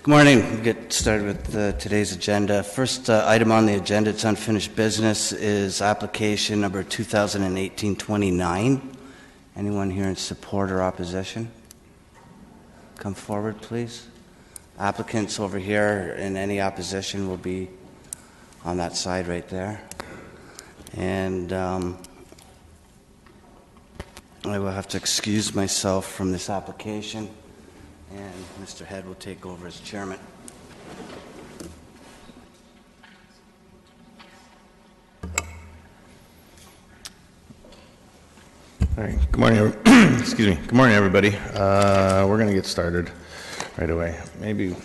Good morning. We'll get started with today's agenda. First item on the agenda, it's unfinished business, is application number 2018-29. Anyone here in support or opposition? Come forward, please. Applicants over here in any opposition will be on that side right there. And I will have to excuse myself from this application, and Mr. Head will take over as chairman. All right. Good morning. Excuse me. Good morning, everybody. We're going to get started right away. Maybe.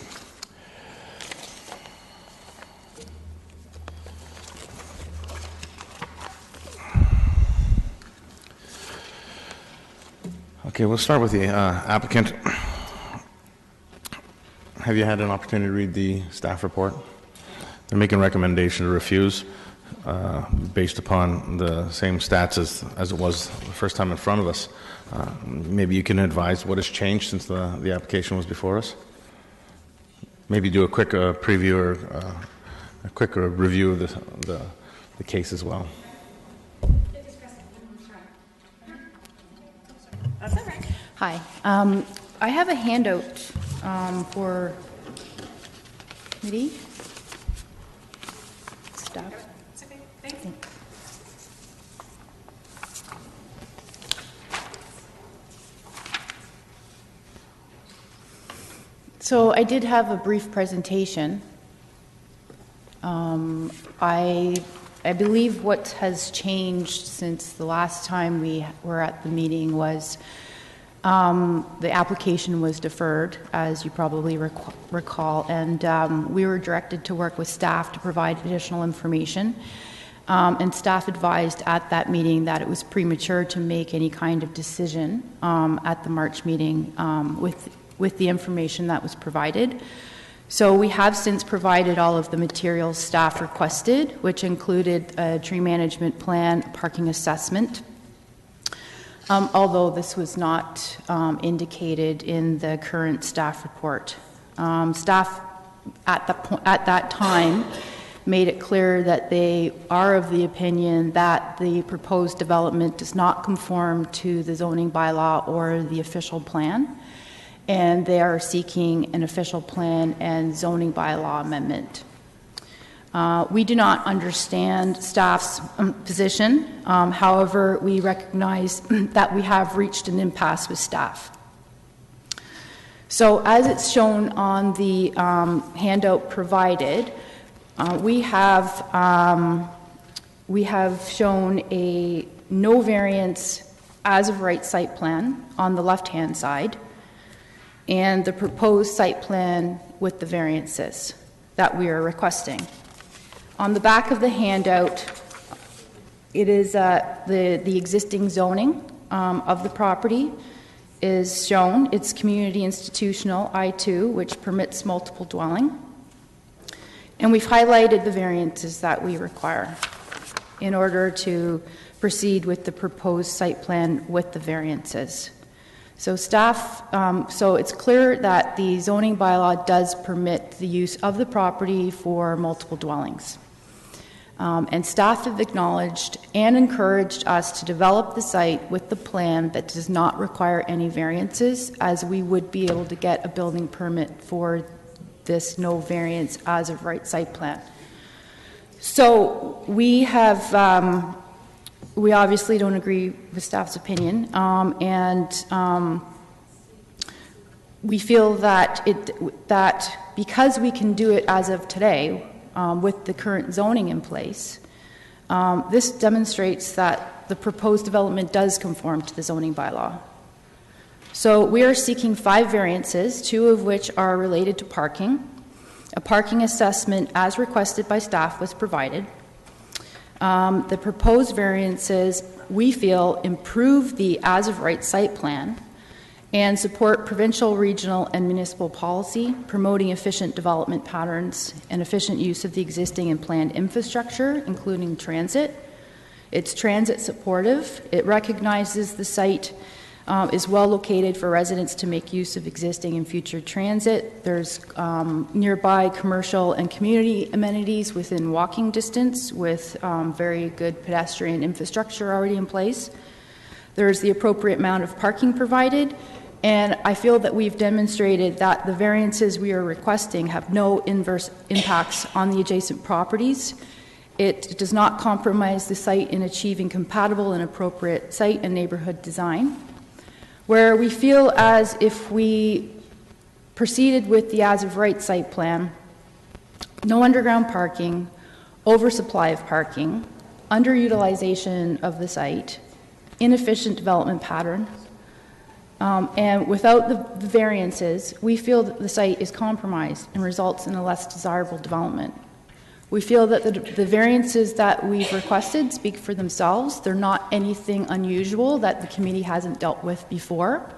Okay, we'll start with the applicant. Have you had an opportunity to read the staff report? They're making a recommendation to refuse based upon the same stats as it was the first time in front of us. Maybe you can advise what has changed since the application was before us. Maybe do a quick preview or a quick review of the case as well. That's all right. Hi. I have a handout for committee staff. It's okay. Thanks. So I did have a brief presentation. I believe what has changed since the last time we were at the meeting was the application was deferred, as you probably recall, and we were directed to work with staff to provide additional information. And staff advised at that meeting that it was premature to make any kind of decision at the March meeting with the information that was provided. So we have since provided all of the materials staff requested, which included a tree management plan, parking assessment, although this was not indicated in the current staff report. Staff at that time made it clear that they are of the opinion that the proposed development does not conform to the zoning bylaw or the official plan, and they are seeking an official plan and zoning bylaw amendment. We do not understand staff's position. However, we recognize that we have reached an impasse with staff. So as it's shown on the handout provided, we have shown a no variance as of right site plan on the left-hand side, and the proposed site plan with the variances that we are requesting. On the back of the handout, it is the existing zoning of the property is shown. It's community institutional I2, which permits multiple dwelling. And we've highlighted the variances that we require in order to proceed with the proposed site plan with the variances. So staff, so it's clear that the zoning bylaw does permit the use of the property for multiple dwellings. And staff have acknowledged and encouraged us to develop the site with the plan that does not require any variances, as we would be able to get a building permit for this no variance as of right site plan. So we have, we obviously don't agree with staff's opinion, and we feel that that because we can do it as of today with the current zoning in place, this demonstrates that the proposed development does conform to the zoning bylaw. So we are seeking 5 variances, 2 of which are related to parking. A parking assessment as requested by staff was provided. The proposed variances, we feel, improve the as-of-right site plan and support provincial, regional, and municipal policy, promoting efficient development patterns and efficient use of the existing and planned infrastructure, including transit. It's transit supportive. It recognizes the site is well located for residents to make use of existing and future transit. There's nearby commercial and community amenities within walking distance with very good pedestrian infrastructure already in place. There's the appropriate amount of parking provided, and I feel that we've demonstrated that the variances we are requesting have no inverse impacts on the adjacent properties. It does not compromise the site in achieving compatible and appropriate site and neighborhood design. Where we feel as if we proceeded with the as-of-right site plan, no underground parking, oversupply of parking, underutilization of the site, inefficient development pattern, and without the variances, we feel that the site is compromised and results in a less desirable development. We feel that the variances that we've requested speak for themselves. They're not anything unusual that the committee hasn't dealt with before.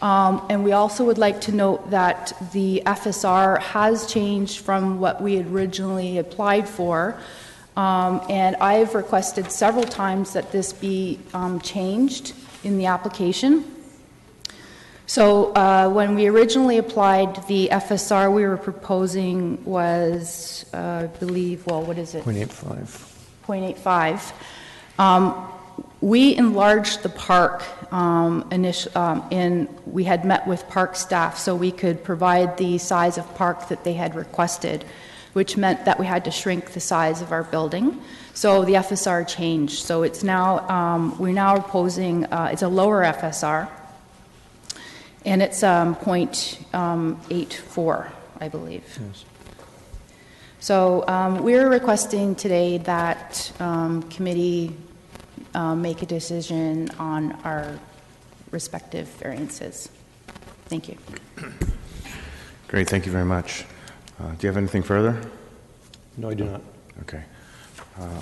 And we also would like to note that the FSR has changed from what we had originally applied for. And I've requested several times that this be changed in the application. So when we originally applied, the FSR we were proposing was, I believe, well, what is it? 0.85. 0.85. We enlarged the park and we had met with park staff so we could provide the size of park that they had requested, which meant that we had to shrink the size of our building. So the FSR changed. So it's now, we're now proposing, it's a lower FSR. And it's 0.84, I believe. Yes. So we're requesting today that committee make a decision on our respective variances. Thank you. Great, thank you very much. Do you have anything further? No, I do not. Okay.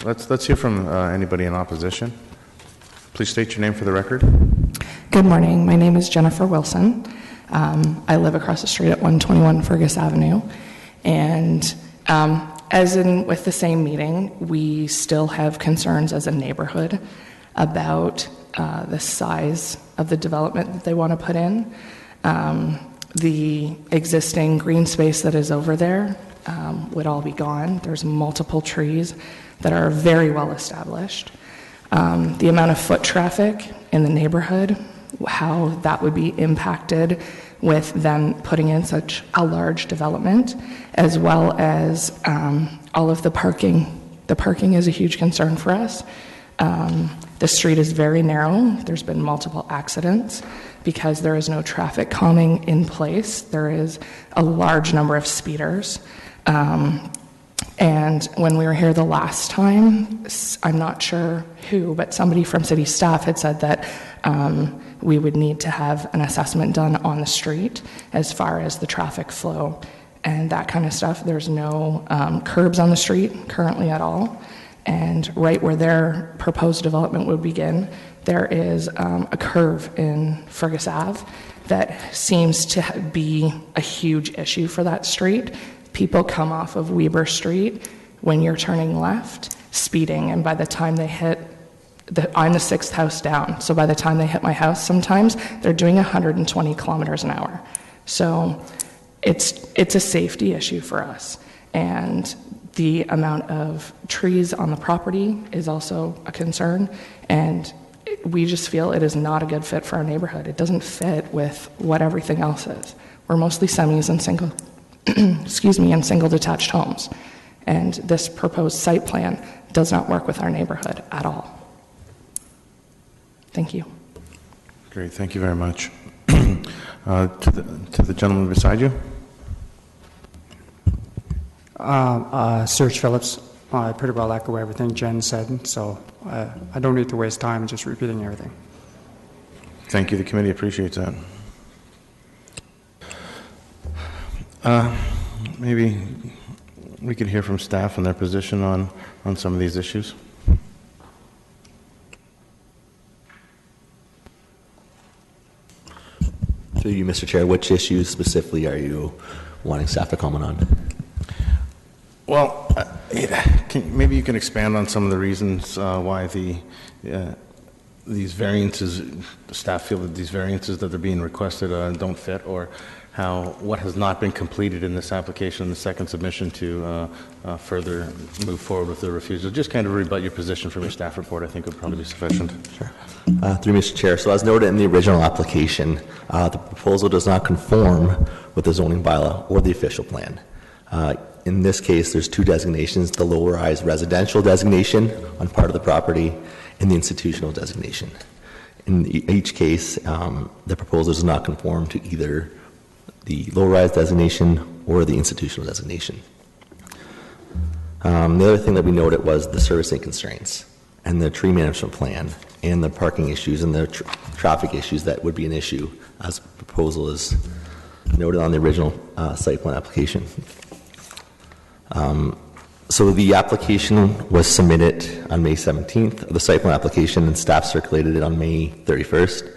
Let's hear from anybody in opposition. Please state your name for the record. Good morning. My name is Jennifer Wilson. I live across the street at 121 Fergus Avenue. And as in with the same meeting, we still have concerns as a neighborhood about the size of the development that they want to put in. The existing green space that is over there would all be gone. There's multiple trees that are very well established. The amount of foot traffic in the neighborhood, how that would be impacted with them putting in such a large development, as well as all of the parking. The parking is a huge concern for us. The street is very narrow. There's been multiple accidents because there is no traffic calming in place. There is a large number of speeders. And when we were here the last time, I'm not sure who, but somebody from city staff had said that we would need to have an assessment done on the street as far as the traffic flow and that kind of stuff. There's no curbs on the street currently at all. And right where their proposed development would begin, there is a curve in Fergus Ave that seems to be a huge issue for that street. People come off of Weber Street when you're turning left, speeding, and by the time they hit, I'm the sixth house down, so by the time they hit my house sometimes, they're doing 120 kilometers an hour. So it's a safety issue for us. And the amount of trees on the property is also a concern, and we just feel it is not a good fit for our neighborhood. It doesn't fit with what everything else is. We're mostly semis and single and single detached homes. And this proposed site plan does not work with our neighborhood at all. Thank you. Great, thank you very much. To the gentleman beside you. Serge Phillips. I pretty well echo everything Jen said, so I don't need to waste time just repeating everything. Thank you, the committee appreciates that. Maybe we could hear from staff and their position on some of these issues. To you, Mr. Chair, which issues specifically are you wanting staff to comment on? Well, maybe you can expand on some of the reasons why the these variances, the staff feel that these variances that are being requested don't fit, or what has not been completed in this application in the second submission to further move forward with the refusal. Just kind of rebut your position from your staff report, I think would probably be sufficient. Sure. Through Mr. Chair, so as noted in the original application, the proposal does not conform with the zoning bylaw or the official plan. In this case, there's two designations, the low-rise residential designation on part of the property and the institutional designation. In each case, the proposal does not conform to either the low-rise designation or the institutional designation. The other thing that we noted was the servicing constraints and the tree management plan and the parking issues and the traffic issues that would be an issue as the proposal is noted on the original site plan application. So the application was submitted on May 17th, the site plan application, and staff circulated it on May 31st.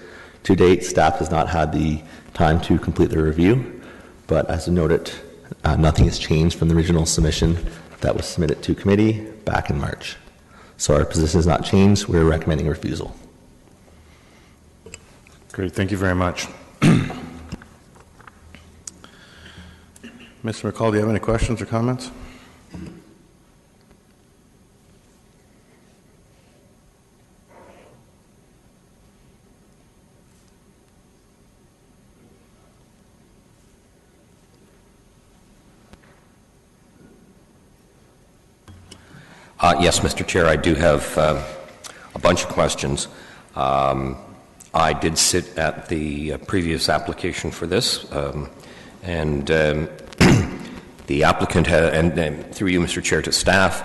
To date, staff has not had the time to complete the review, but as noted, nothing has changed from the original submission that was submitted to committee back in March. So our position has not changed. We're recommending refusal. Great, thank you very much. Mr. McCall, do you have any questions or comments? Yes, Mr. Chair, I do have a bunch of questions. I did sit at the previous application for this, and the applicant and through you, Mr. Chair, to staff,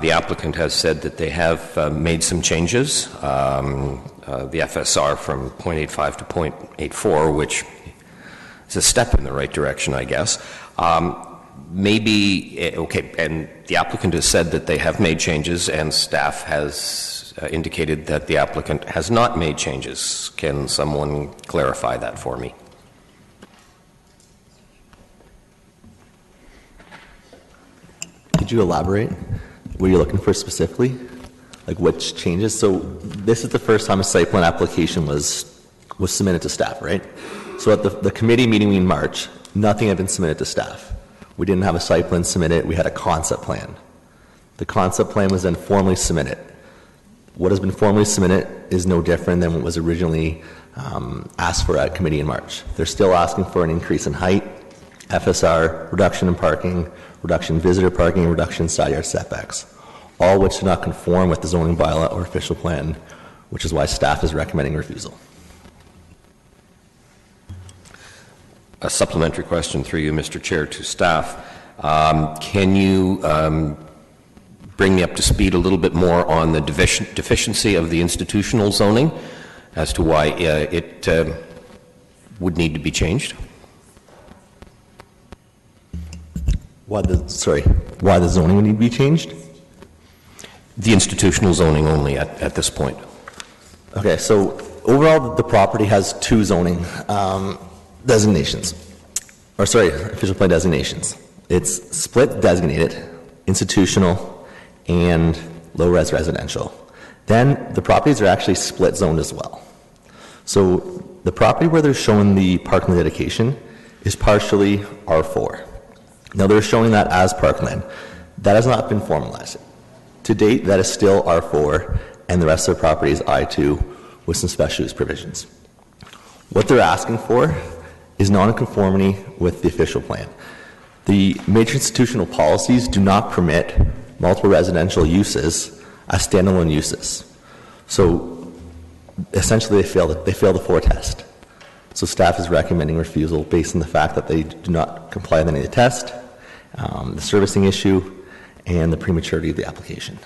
the applicant has said that they have made some changes. The FSR from 0.85 to 0.84, which is a step in the right direction, I guess. Maybe, okay, and the applicant has said that they have made changes, and staff has indicated that the applicant has not made changes. Can someone clarify that for me? Could you elaborate? What you're looking for specifically? Like which changes? So this is the first time a site plan application was submitted to staff, right? So at the committee meeting in March, nothing had been submitted to staff. We didn't have a site plan submitted. We had a concept plan. The concept plan was then formally submitted. What has been formally submitted is no different than what was originally asked for at committee in March. They're still asking for an increase in height, FSR, reduction in parking, reduction in visitor parking, and reduction in side yard setbacks, all which do not conform with the zoning bylaw or official plan, which is why staff is recommending refusal. A supplementary question through you, Mr. Chair, to staff. Can you bring me up to speed a little bit more on the deficiency of the institutional zoning as to why it would need to be changed? Why the zoning would need to be changed? The institutional zoning only at this point. Okay, so overall the property has two zoning designations, official plan designations. It's split designated, institutional, and low-res residential. Then the properties are actually split zoned as well. So the property where they're showing the parking dedication is partially R4. Now they're showing that as parkland. That has not been formalized. To date, that is still R4, and the rest of the property is I2 with some special use provisions. What they're asking for is non-conformity with the official plan. The major institutional policies do not permit multiple residential uses as standalone uses. So essentially they fail the floor test. So staff is recommending refusal based on the fact that they do not comply with any of the test, the servicing issue, and the prematurity of the application.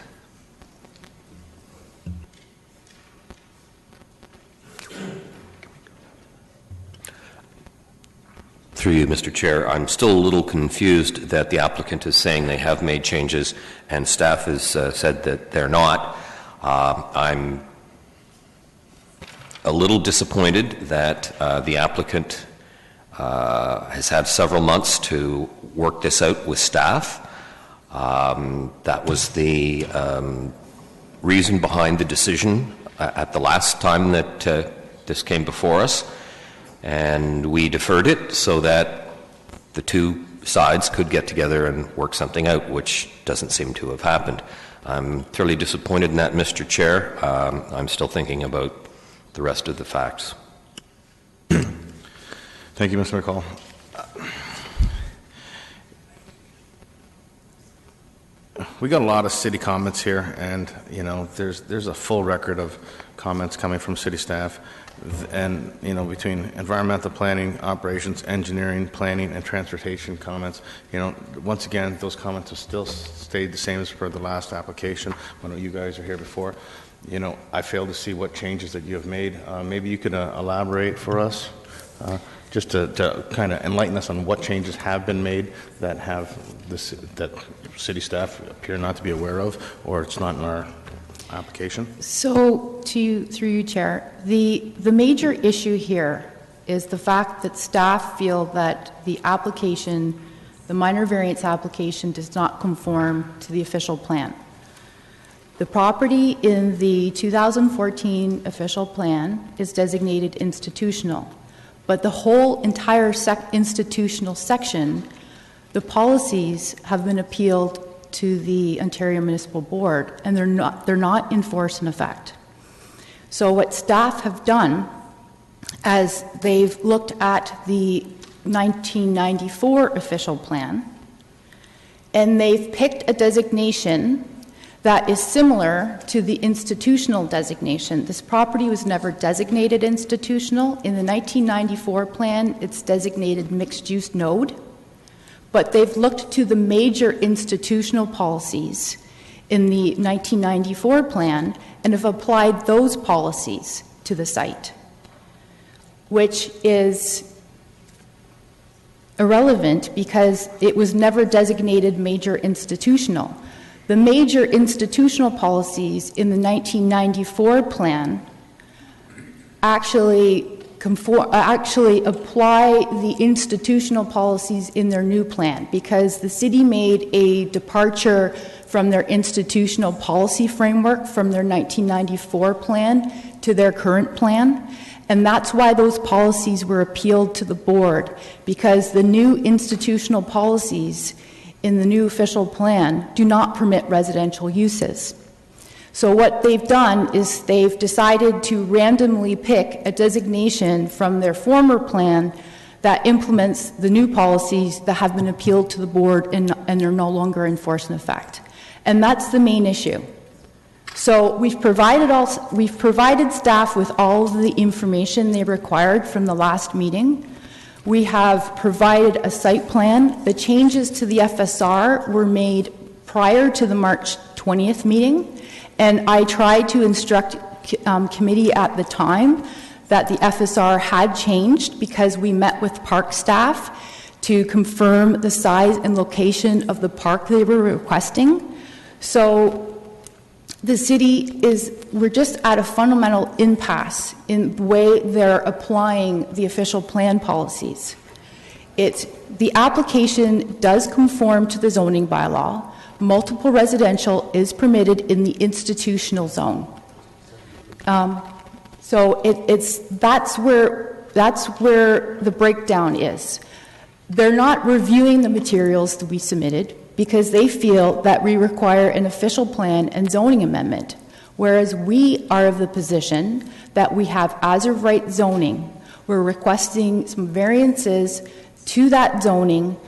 Through you, Mr. Chair, I'm still a little confused that the applicant is saying they have made changes and staff has said that they're not. I'm a little disappointed that the applicant has had several months to work this out with staff. That was the reason behind the decision at the last time that this came before us, and we deferred it so that the two sides could get together and work something out, which doesn't seem to have happened. I'm fairly disappointed in that, Mr. Chair. I'm still thinking about the rest of the facts. Thank you, Mr. McCall. We got a lot of city comments here, and there's a full record of comments coming from city staff, and between environmental planning, operations, engineering, planning, and transportation comments. Once again, those comments have still stayed the same as per the last application when you guys are here before. I fail to see what changes that you have made. Maybe you could elaborate for us, just to kind of enlighten us on what changes have been made that that city staff appear not to be aware of, or it's not in our application. So, through you, Chair, the major issue here is the fact that staff feel that the application, the minor variance application, does not conform to the official plan. The property in the 2014 official plan is designated institutional, but the whole entire institutional section, the policies have been appealed to the Ontario Municipal Board, and they're not in force and effect. So what staff have done, as they've looked at the 1994 official plan, and they've picked a designation that is similar to the institutional designation. This property was never designated institutional. In the 1994 plan, it's designated mixed-use node. But they've looked to the major institutional policies in the 1994 plan and have applied those policies to the site, which is irrelevant because it was never designated major institutional. The major institutional policies in the 1994 plan actually apply the institutional policies in their new plan, because the city made a departure from their institutional policy framework from their 1994 plan to their current plan. And that's why those policies were appealed to the board, because the new institutional policies in the new official plan do not permit residential uses. So what they've done is they've decided to randomly pick a designation from their former plan that implements the new policies that have been appealed to the board and they're no longer in force and effect. And that's the main issue. So we've provided staff with all of the information they required from the last meeting. We have provided a site plan. The changes to the FSR were made prior to the March 20th meeting. And I tried to instruct committee at the time that the FSR had changed, because we met with park staff to confirm the size and location of the park they were requesting. So the city we're just at a fundamental impasse in the way they're applying the official plan policies. The application does conform to the zoning bylaw. Multiple residential is permitted in the institutional zone. So that's where the breakdown is. They're not reviewing the materials that we submitted because they feel that we require an official plan and zoning amendment, whereas we are of the position that we have as of right zoning. We're requesting some variances to that zoning,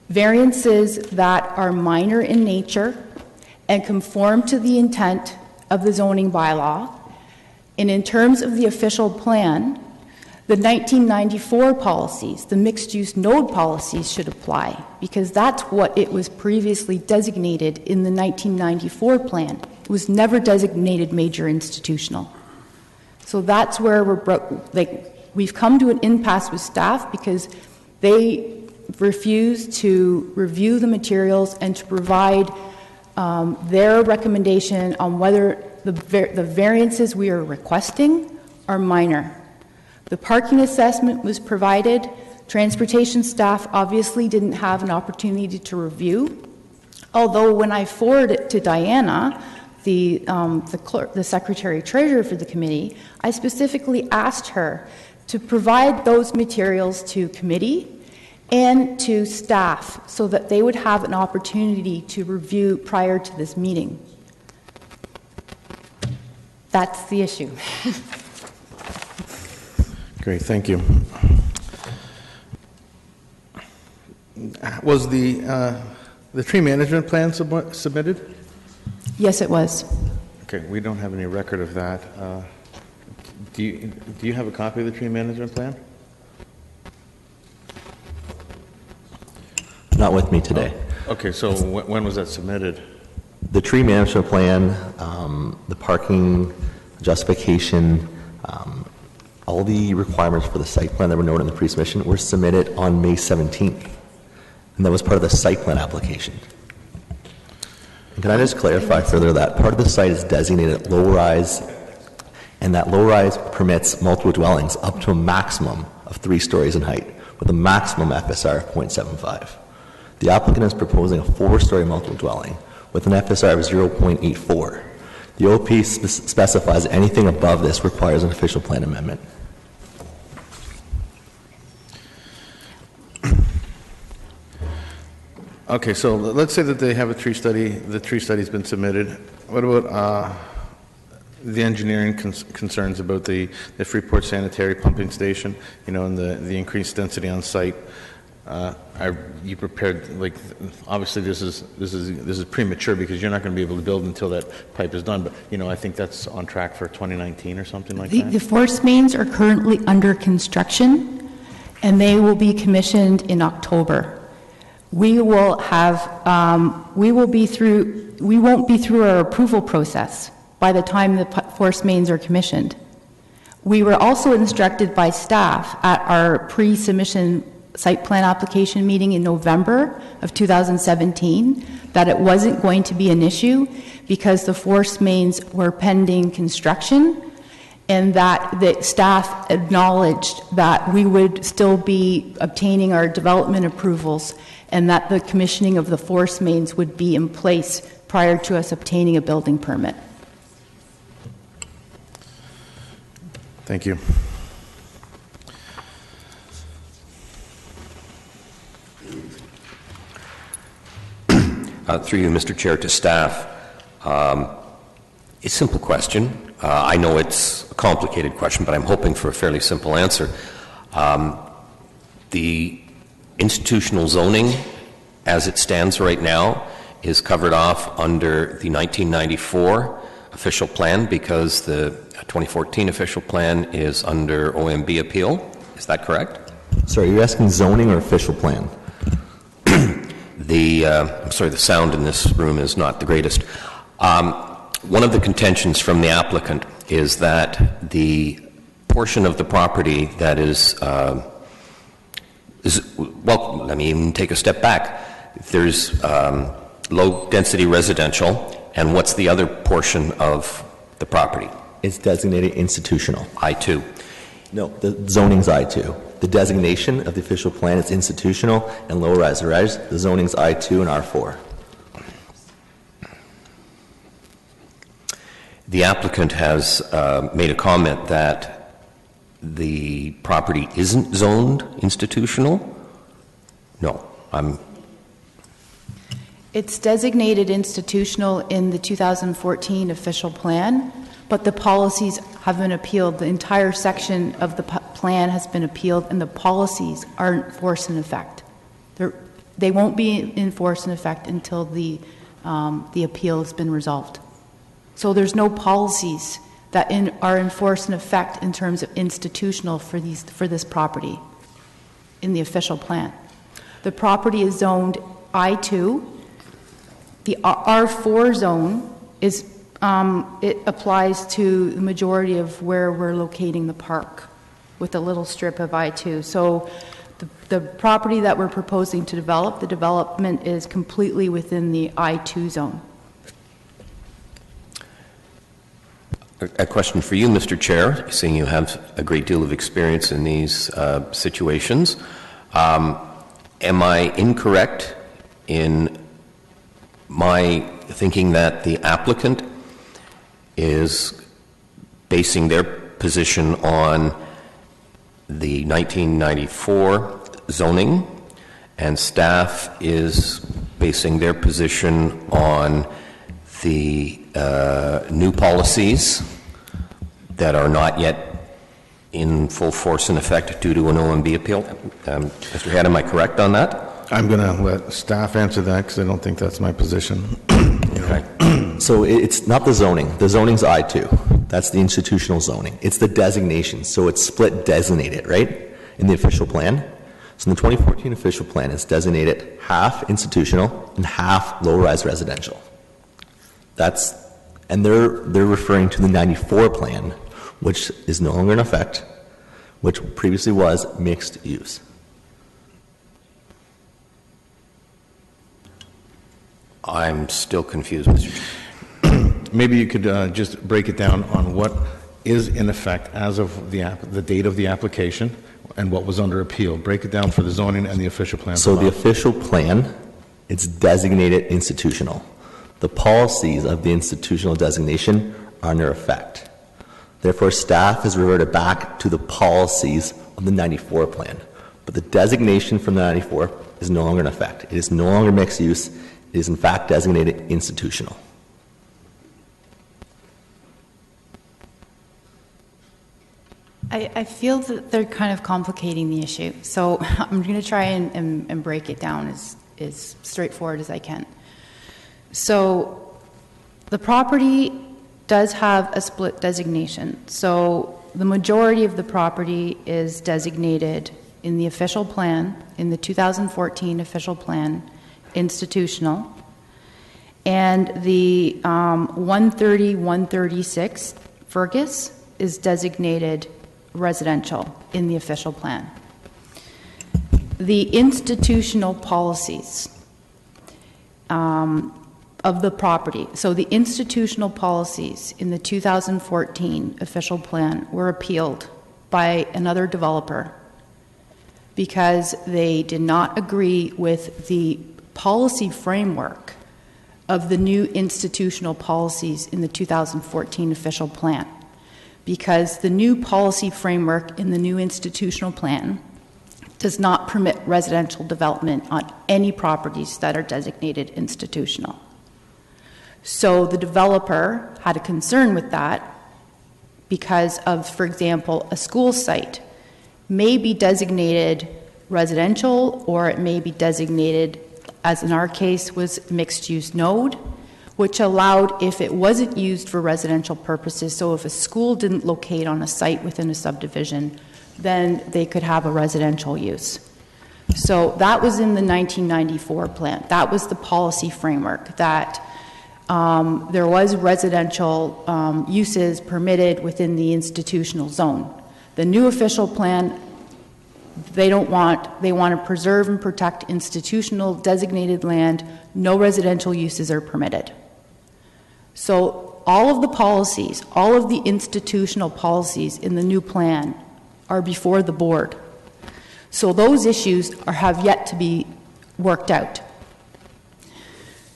variances that are minor in nature and conform to the intent of the zoning bylaw. And in terms of the official plan, the 1994 policies, the mixed-use node policies, should apply, because that's what it was previously designated in the 1994 plan. It was never designated major institutional. So that's where we've come to an impasse with staff because they refuse to review the materials and to provide their recommendation on whether the variances we are requesting are minor. The parking assessment was provided. Transportation staff obviously didn't have an opportunity to review, although when I forwarded it to Diana, the clerk, the secretary treasurer for the committee, I specifically asked her to provide those materials to committee and to staff so that they would have an opportunity to review prior to this meeting. That's the issue. Great, thank you. Was the tree management plan submitted? Yes, it was. Okay, we don't have any record of that. Do you have a copy of the tree management plan? Not with me today. Okay, so when was that submitted? The tree management plan, the parking justification, all the requirements for the site plan that were noted in the pre-submission were submitted on May 17th. And that was part of the site plan application. And can I just clarify further that part of the site is designated low-rise, and that low-rise permits multiple dwellings up to a maximum of 3 stories in height, with a maximum FSR of 0.75. The applicant is proposing a 4-story multiple dwelling with an FSR of 0.84. The OP specifies anything above this requires an official plan amendment. Okay, so let's say that they have a tree study, the tree study's been submitted. What about the engineering concerns about the Freeport sanitary pumping station, and the increased density on site? Are you prepared, obviously this is premature because you're not going to be able to build until that pipe is done, but, I think that's on track for 2019 or something like that? The force mains are currently under construction, and they will be commissioned in October. We won't be through our approval process by the time the force mains are commissioned. We were also instructed by staff at our pre-submission site plan application meeting in November of 2017 that it wasn't going to be an issue because the force mains were pending construction, and that the staff acknowledged that we would still be obtaining our development approvals and that the commissioning of the force mains would be in place prior to us obtaining a building permit. Thank you. Through you, Mr. Chair, to staff, a simple question. I know it's a complicated question, but I'm hoping for a fairly simple answer. The institutional zoning, as it stands right now, is covered off under the 1994 official plan because the 2014 official plan is under OMB appeal. Is that correct? Sorry, you're asking zoning or official plan? I'm sorry, the sound in this room is not the greatest. One of the contentions from the applicant is that the portion of the property that is well, let me even take a step back. There's low-density residential, and what's the other portion of the property? It's designated institutional. I-2. No, the zoning's I-2. The designation of the official plan is institutional and low-rise. The zoning's I-2 and R4. The applicant has made a comment that the property isn't zoned institutional? No, It's designated institutional in the 2014 official plan, but the policies have been appealed. The entire section of the plan has been appealed, and the policies aren't force in effect. They won't be in force in effect until the appeal has been resolved. So there's no policies that are in force in effect in terms of institutional for this property in the official plan. The property is zoned I-2. The R4 zone is it applies to the majority of where we're locating the park with a little strip of I-2. So the property that we're proposing to develop, the development is completely within the I-2 zone. A question for you, Mr. Chair, seeing you have a great deal of experience in these situations. Am I incorrect in my thinking that the applicant is basing their position on the 1994 zoning, and staff is basing their position on the new policies that are not yet in full force and effect due to an OMB appeal. Mr. Head, am I correct on that? I'm going to let staff answer that because I don't think that's my position. Okay. So it's not the zoning. The zoning's I-2. That's the institutional zoning. It's the designation. So it's split designated, right, in the official plan. So in the 2014 official plan, it's designated half institutional and half low-rise residential. And they're referring to the 94 plan, which is no longer in effect, which previously was mixed use. I'm still confused, Mr. Chair. Maybe you could just break it down on what is in effect as of the date of the application and what was under appeal. Break it down for the zoning and the official plan. So the official plan, it's designated institutional. The policies of the institutional designation are under effect. Therefore, staff has reverted back to the policies of the 94 plan. But the designation from the 94 is no longer in effect. It is no longer mixed use. It is, in fact, designated institutional. I feel that they're kind of complicating the issue. So I'm going to try and break it down as straightforward as I can. So the property does have a split designation. So the majority of the property is designated in the official plan, in the 2014 official plan, institutional. And the 130, 136 Fergus is designated residential in the official plan. The institutional policies of the property, so the institutional policies in the 2014 official plan were appealed by another developer because they did not agree with the policy framework of the new institutional policies in the 2014 official plan. Because the new policy framework in the new institutional plan does not permit residential development on any properties that are designated institutional. So the developer had a concern with that because of, for example, a school site may be designated residential, or it may be designated, as in our case was mixed-use node, which allowed, if it wasn't used for residential purposes, so if a school didn't locate on a site within a subdivision, then they could have a residential use. So that was in the 1994 plan. That was the policy framework, that there was residential uses permitted within the institutional zone. The new official plan, they want to preserve and protect institutional designated land. No residential uses are permitted. So all of the policies, all of the institutional policies in the new plan are before the board. So those issues have yet to be worked out.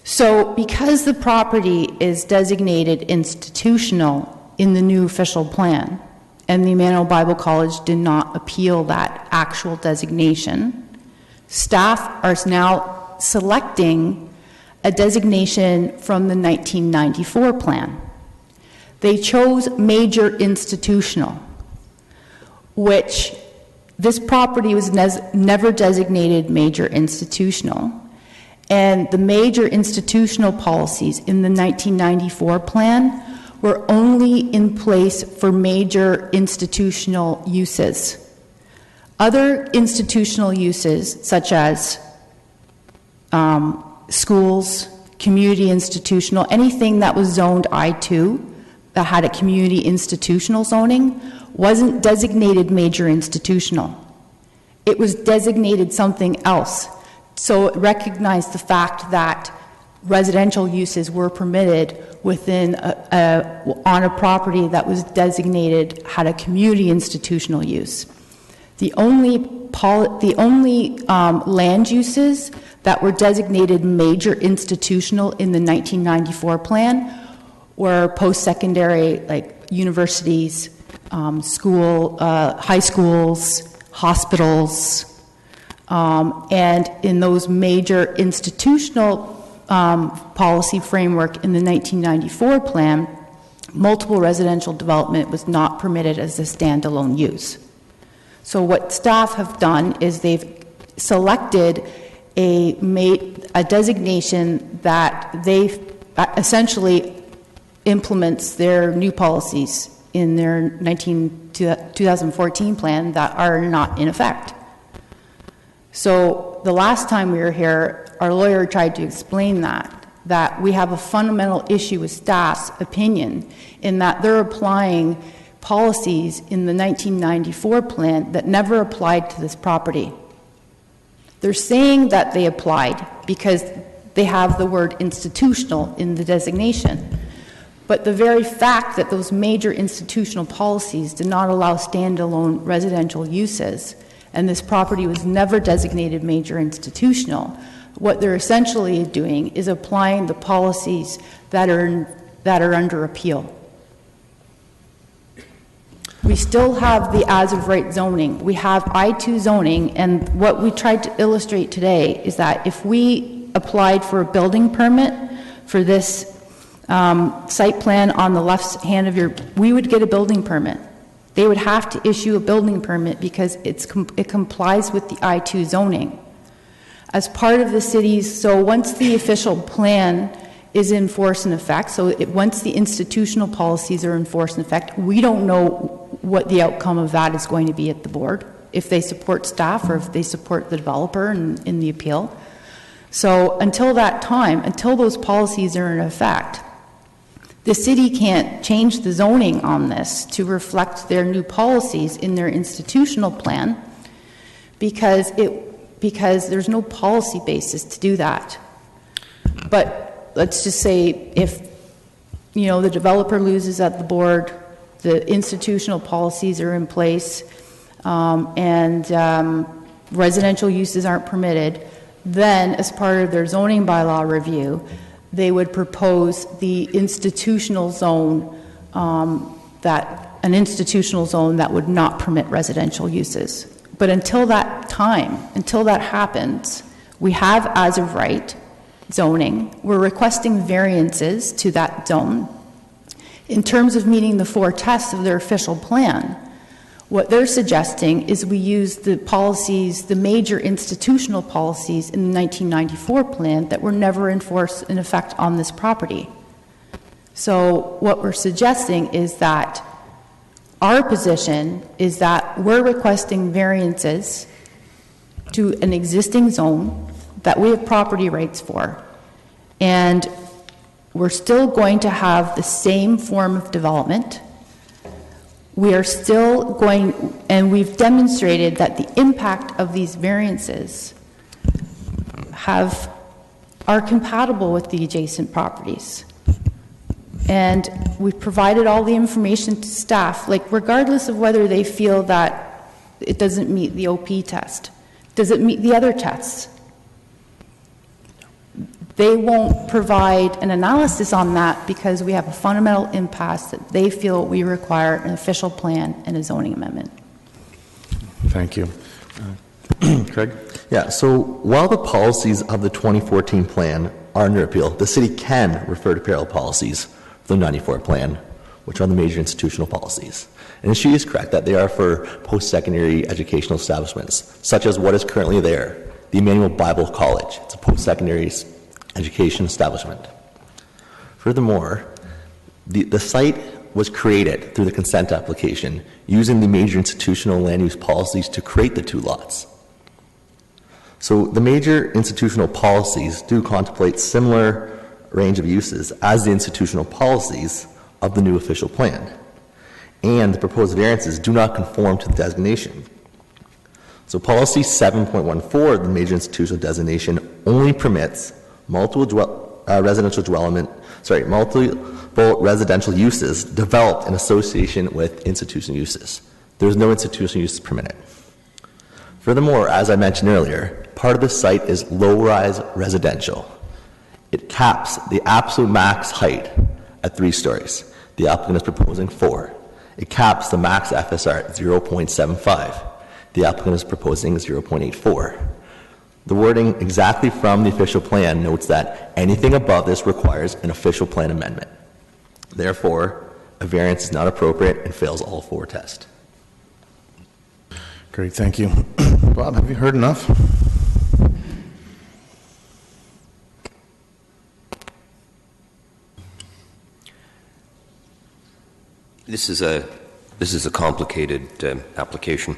So because the property is designated institutional in the new official plan, and the Emmanuel Bible College did not appeal that actual designation, staff are now selecting a designation from the 1994 plan. They chose major institutional, which this property was never designated major institutional. And the major institutional policies in the 1994 plan were only in place for major institutional uses. Other institutional uses, such as schools, community institutional, anything that was zoned I-2 that had a community institutional zoning, wasn't designated major institutional. It was designated something else. So it recognized the fact that residential uses were permitted within on a property that was designated, had a community institutional use. The only land uses that were designated major institutional in the 1994 plan or post-secondary, like universities, high schools, hospitals, and in those major institutional policy framework in the 1994 plan, multiple residential development was not permitted as a standalone use. So what staff have done is they've selected a designation that they essentially implements their new policies in their 2014 plan that are not in effect. So the last time we were here, our lawyer tried to explain that we have a fundamental issue with staff's opinion in that they're applying policies in the 1994 plan that never applied to this property. They're saying that they applied because they have the word institutional in the designation. But the very fact that those major institutional policies did not allow standalone residential uses, and this property was never designated major institutional, what they're essentially doing is applying the policies that are under appeal. We still have the as-of-right zoning. We have I-2 zoning, and what we tried to illustrate today is that if we applied for a building permit for this site plan on the left hand of we would get a building permit. They would have to issue a building permit because it complies with the I-2 zoning. As part of the city's, so once the official plan is in force and effect, once the institutional policies are in force and effect, we don't know what the outcome of that is going to be at the board, if they support staff or if they support the developer in the appeal. So until that time, until those policies are in effect, the city can't change the zoning on this to reflect their new policies in their institutional plan because there's no policy basis to do that. But let's just say if the developer loses at the board, the institutional policies are in place, and residential uses aren't permitted, then as part of their zoning bylaw review, they would propose the institutional zone, an institutional zone that would not permit residential uses. But until that time, until that happens, we have as of right zoning. We're requesting variances to that zone. In terms of meeting the 4 tests of their official plan, what they're suggesting is we use the policies, the major institutional policies in the 1994 plan that were never in effect on this property. So what we're suggesting is that our position is that we're requesting variances to an existing zone that we have property rights for, and we're still going to have the same form of development. We are still going, and we've demonstrated that the impact of these variances are compatible with the adjacent properties. And we've provided all the information to staff, like regardless of whether they feel that it doesn't meet the OP test. Does it meet the other tests? They won't provide an analysis on that because we have a fundamental impasse that they feel we require an official plan and a zoning amendment. Thank you. Craig? Yeah, so while the policies of the 2014 plan are under appeal, the city can refer to parallel policies for the 94 plan, which are the major institutional policies. And she is correct that they are for post-secondary educational establishments, such as what is currently there, the Emmanuel Bible College. It's a post-secondary education establishment. Furthermore, the site was created through the consent application using the major institutional land use policies to create the 2 lots. So the major institutional policies do contemplate similar range of uses as the institutional policies of the new official plan, and the proposed variances do not conform to the designation. So policy 7.14, the major institutional designation, only permits multiple residential uses developed in association with institutional uses. There's no institutional uses permitted. Furthermore, as I mentioned earlier, part of the site is low-rise residential. It caps the absolute max height at 3 stories. The applicant is proposing 4. It caps the max FSR at 0.75. The applicant is proposing 0.84. The wording exactly from the official plan notes that anything above this requires an official plan amendment. Therefore, a variance is not appropriate and fails all 4 tests. Great, thank you. Bob, have you heard enough? This is a complicated application.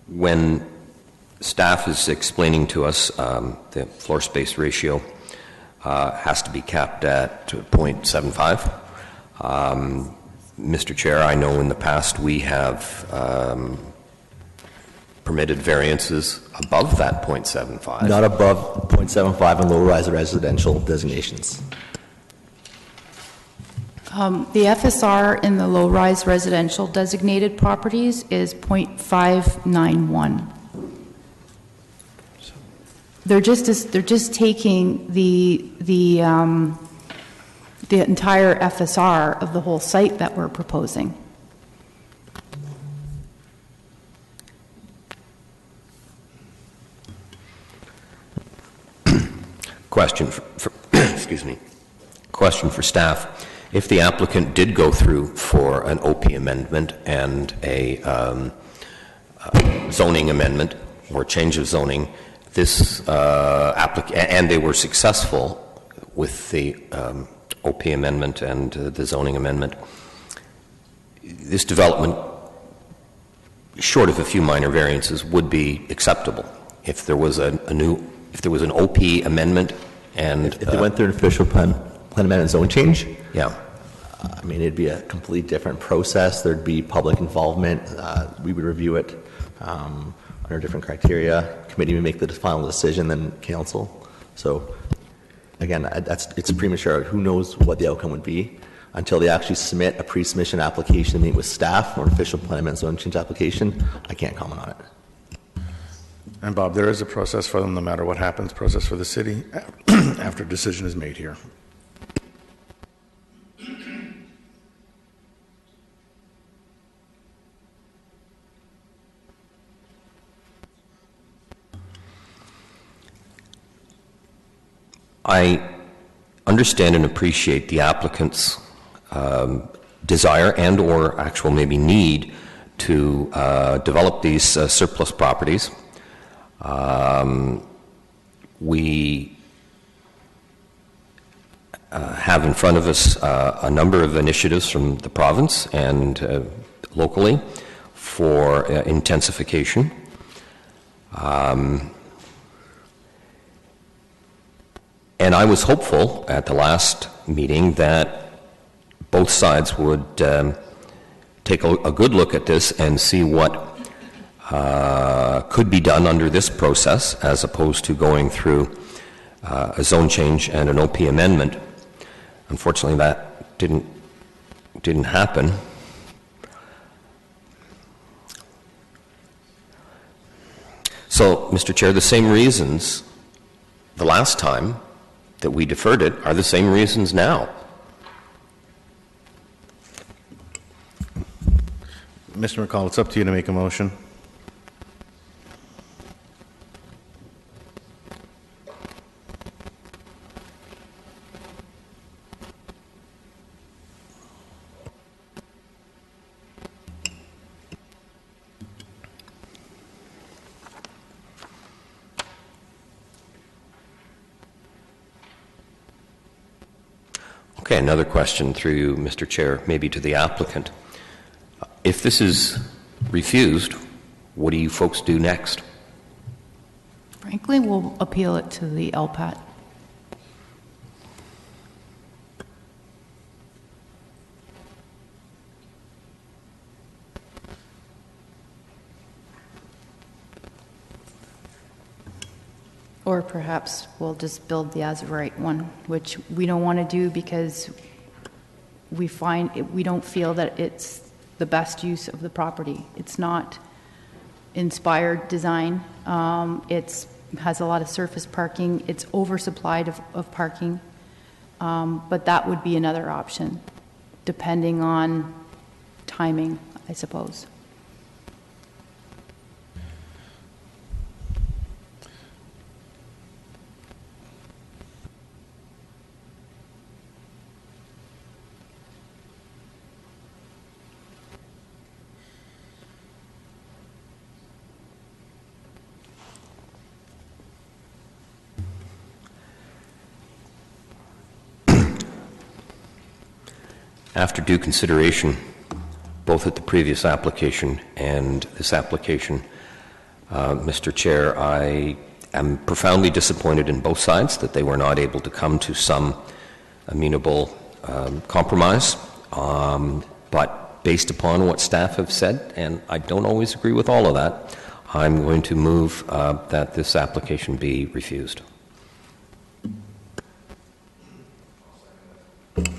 When staff is explaining to us the floor space ratio has to be capped at 0.75. Mr. Chair, I know in the past we have permitted variances above that 0.75. Not above 0.75 in low-rise residential designations. The FSR in the low-rise residential designated properties is 0.591. They're just taking the entire FSR of the whole site that we're proposing. Question for excuse me. Question for staff. If the applicant did go through for an OP amendment and a zoning amendment or change of zoning, this and they were successful with the OP amendment and the zoning amendment, this development, short of a few minor variances, would be acceptable if there was an OP amendment and If they went through an official plan amendment zone change, yeah. I mean, it'd be a completely different process. There'd be public involvement. We would review it under different criteria. Committee would make the final decision, then council. So, again, it's premature. Who knows what the outcome would be until they actually submit a pre-submission application to meet with staff or an official plan amendment zone change application. I can't comment on it. And Bob, there is a process for them, no matter what happens, process for the city after a decision is made here. I understand and appreciate the applicant's desire and or actual maybe need to develop these surplus properties. We have in front of us a number of initiatives from the province and locally for intensification. And I was hopeful at the last meeting that both sides would take a good look at this and see what could be done under this process as opposed to going through a zone change and an OP amendment. Unfortunately, that didn't happen. So, Mr. Chair, the same reasons the last time that we deferred it are the same reasons now. Mr. McCall, it's up to you to make a motion. Okay, another question through you, Mr. Chair, maybe to the applicant. If this is refused, what do you folks do next? Frankly, we'll appeal it to the LPAT. Or perhaps we'll just build the as-of-right one, which we don't want to do because we don't feel that it's the best use of the property. It's not inspired design. It has a lot of surface parking. It's oversupplied of parking. but that would be another option, depending on timing, I suppose. After due consideration, both at the previous application and this application, Mr. Chair, I am profoundly disappointed in both sides that they were not able to come to some amenable compromise. But based upon what staff have said, and I don't always agree with all of that, I'm going to move that this application be refused.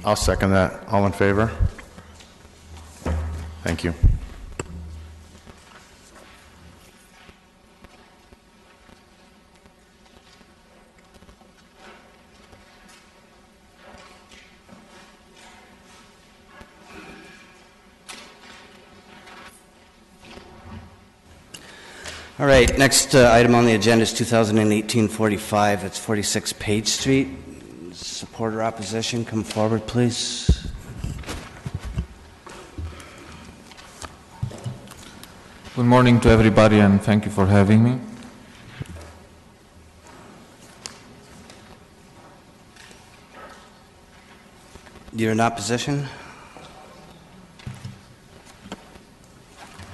I'll second that. All in favor? Thank you. All right, next item on the agenda is 2018-45. It's 46 Page Street. Support or opposition, come forward, please. Good morning to everybody, and thank you for having me. You're in opposition?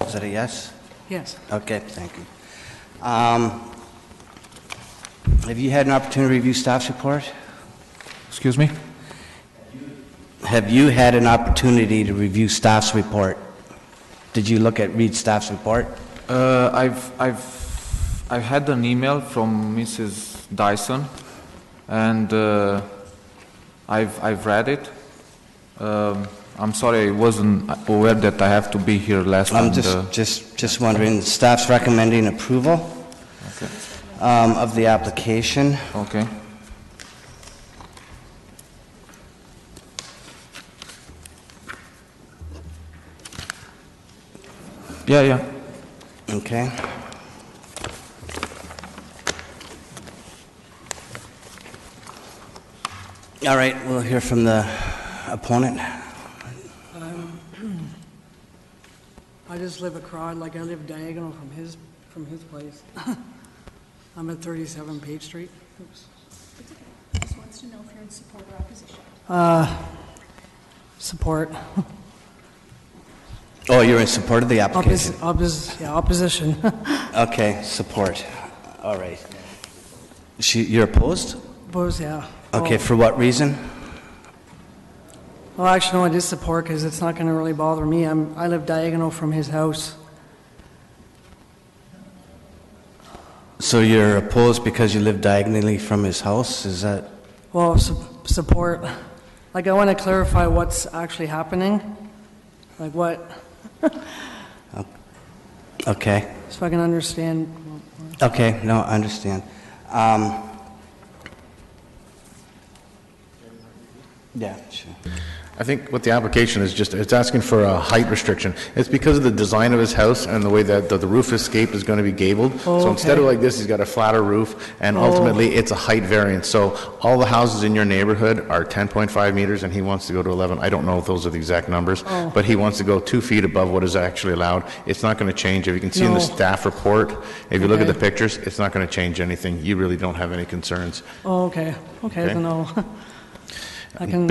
Is that a yes? Yes. Okay, thank you. Have you had an opportunity to review staff's report? Excuse me? Have you had an opportunity to review staff's report? Did you read staff's report? I've had an email from Mrs. Dyson, and I've read it. I'm sorry, I wasn't aware that I have to be here last I'm time. just wondering. Staff's recommending approval of the application. Okay. Yeah. Okay. All right, we'll hear from the opponent. I just live across, I live diagonal from his place. I'm at 37 Page Street. Oops. Just wants to know if you're in support or opposition. Support. Oh, you're in support of the application? Opposition. Okay, support. All right. You're opposed? Opposed, yeah. Okay, for what reason? Well, actually, no, I just support because it's not going to really bother me. I live diagonal from his house. So you're opposed because you live diagonally from his house? Is that? Well, support. I want to clarify what's actually happening. What? Okay. So I can understand. Okay, no, I understand. Yeah, sure. I think what the application is it's asking for a height restriction. It's because of the design of his house and the way that the roof escape is going to be gabled. Oh, so instead of okay. like this, he's got a flatter roof, and ultimately it's a height variance. So all the houses in your neighborhood are 10.5 meters, and he wants to go to 11. I don't know if those are the exact numbers, but he wants to go 2 feet above what is actually allowed. It's not going to change. If you can see in the staff report, if you look at the pictures, it's not going to change anything. You really don't have any concerns. Oh, okay. Okay, then I can...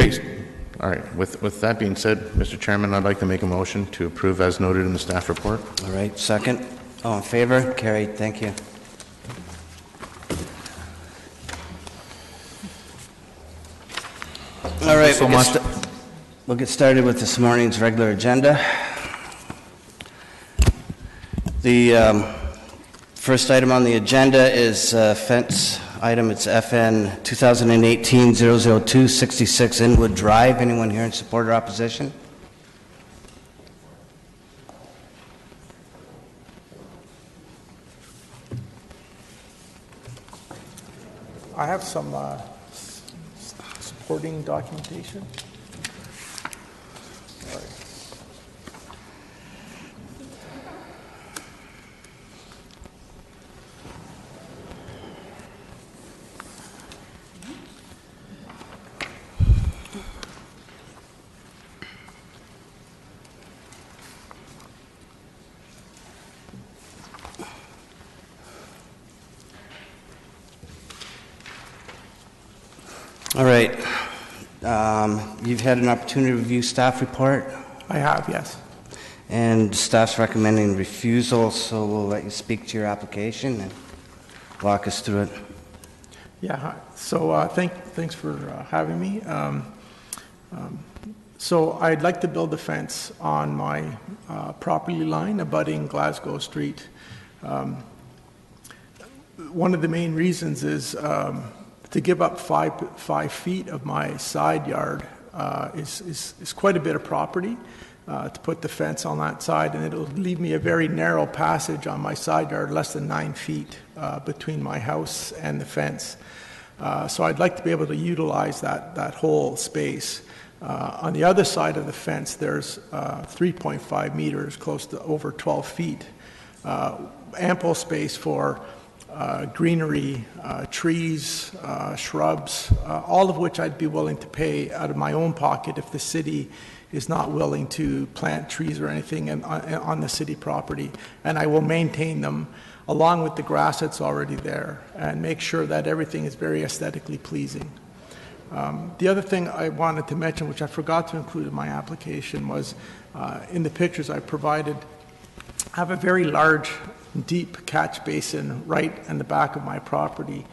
All right. With that being said, Mr. Chairman, I'd like to make a motion to approve as noted in the staff report. All right, second. All in favor? Carried. Thank you. All right, so much. We'll get started with this morning's regular agenda. The first item on the agenda is fence item. It's FN 2018-002, 66 Inwood Drive. Anyone here in support or opposition? I have some supporting documentation. All right. You've had an opportunity to review staff report, I have, yes. and staff's recommending refusal, so we'll let you speak to your application and walk us through it. Yeah, hi. So thanks for having me. So I'd like to build a fence on my property line abutting Glasgow Street. One of the main reasons is to give up 5 feet of my side yard is quite a bit of property to put the fence on that side, and it'll leave me a very narrow passage on my side yard, less than 9 feet between my house and the fence. So I'd like to be able to utilize that whole space. On the other side of the fence, there's 3.5 meters, close to over 12 feet, ample space for greenery, trees, shrubs, all of which I'd be willing to pay out of my own pocket if the city is not willing to plant trees or anything on the city property. And I will maintain them along with the grass that's already there and make sure that everything is very aesthetically pleasing. The other thing I wanted to mention, which I forgot to include in my application, was in the pictures I provided, I have a very large, deep catch basin right in the back of my property.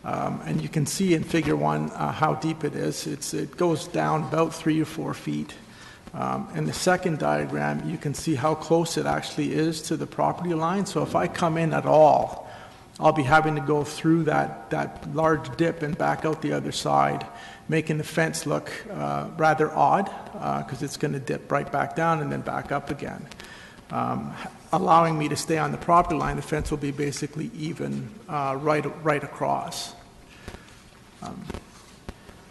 And you can see in figure 1 how deep it is. It goes down about 3 or 4 feet. In the second diagram, you can see how close it actually is to the property line. So if I come in at all, I'll be having to go through that large dip and back out the other side, making the fence look rather odd because it's going to dip right back down and then back up again. Allowing me to stay on the property line, the fence will be basically even right across.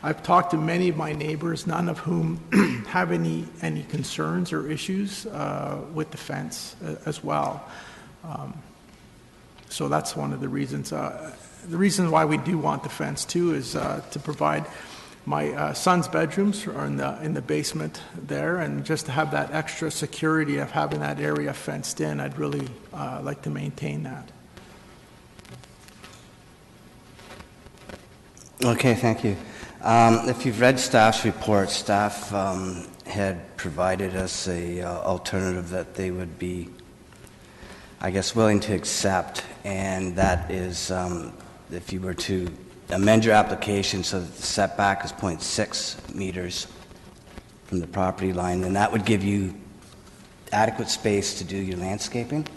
I've talked to many of my neighbors, none of whom have any concerns or issues with the fence as well. So that's one of the reasons. The reason why we do want the fence too is to provide my son's bedrooms are in the basement there, and just to have that extra security of having that area fenced in, I'd really like to maintain that. Okay, thank you. If you've read staff's report, staff had provided us a alternative that they would be, I guess, willing to accept, and that is if you were to amend your application so that the setback is 0.6 meters from the property line, then that would give you adequate space to do your landscaping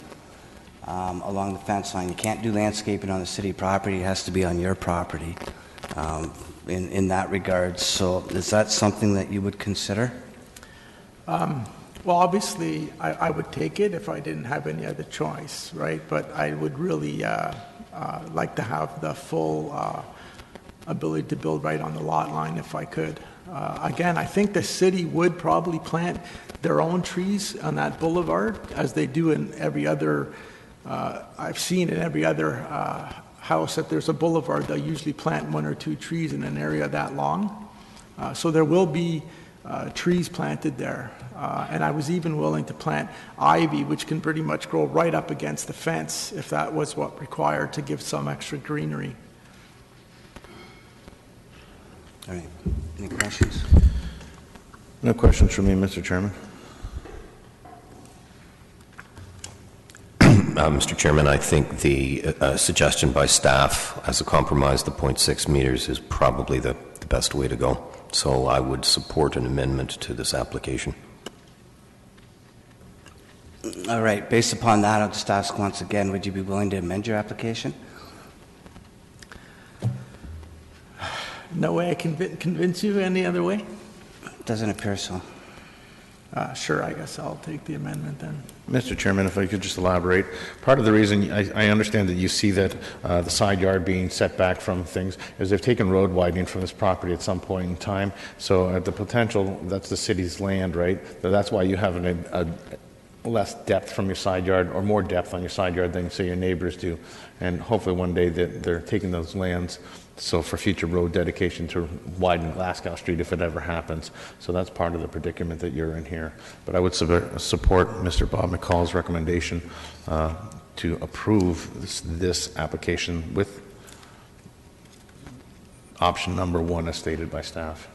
along the fence line. You can't do landscaping on the city property. It has to be on your property in that regard. So is that something that you would consider? Well, obviously, I would take it if I didn't have any other choice, right? But I would really like to have the full ability to build right on the lot line if I could. Again, I think the city would probably plant their own trees on that boulevard, as they do in every other, I've seen in every other house that there's a boulevard, they'll usually plant 1 or 2 trees in an area that long. So there will be trees planted there. And I was even willing to plant ivy, which can pretty much grow right up against the fence if that was what required to give some extra greenery. All right. Any questions? No questions from me, Mr. Chairman. Mr. Chairman, I think the suggestion by staff as a compromise, the 0.6 meters, is probably the best way to go. So I would support an amendment to this application. All right. Based upon that, I'll just ask once again, would you be willing to amend your application? No way I can convince you any other way? Doesn't appear so. Sure, I guess I'll take the amendment then. Mr. Chairman, if I could just elaborate. Part of the reason I understand that you see that the side yard being set back from things is they've taken road widening from this property at some point in time. So at the potential, that's the city's land, right? So that's why you have a less depth from your side yard, or more depth on your side yard than, say, your neighbors do. And hopefully one day that they're taking those lands so for future road dedication to widen Glasgow Street if it ever happens. So that's part of the predicament that you're in here. But I would support Mr. Bob McCall's recommendation to approve this application with option number 1 as stated by staff.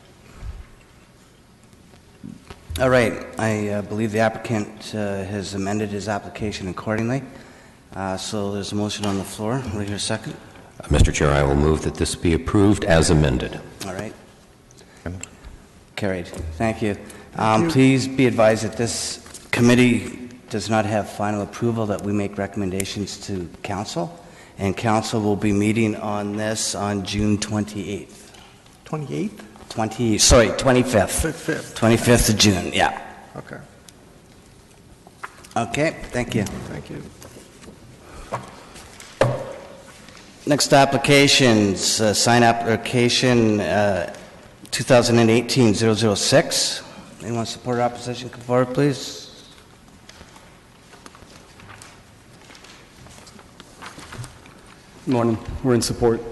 All right, I believe the applicant has amended his application accordingly. So there's a motion on the floor. Will you hear a second? Mr. Chair, I will move that this be approved as amended. All right. Carried. Thank you. Please be advised that this committee does not have final approval, that we make recommendations to council, and council will be meeting on this on June 28th. 28th? 25th. 25th of June, yeah. Okay. Okay, thank you. Thank you. Next applications, sign application 2018-006. Anyone support or opposition, come forward, please. Good morning. We're in support.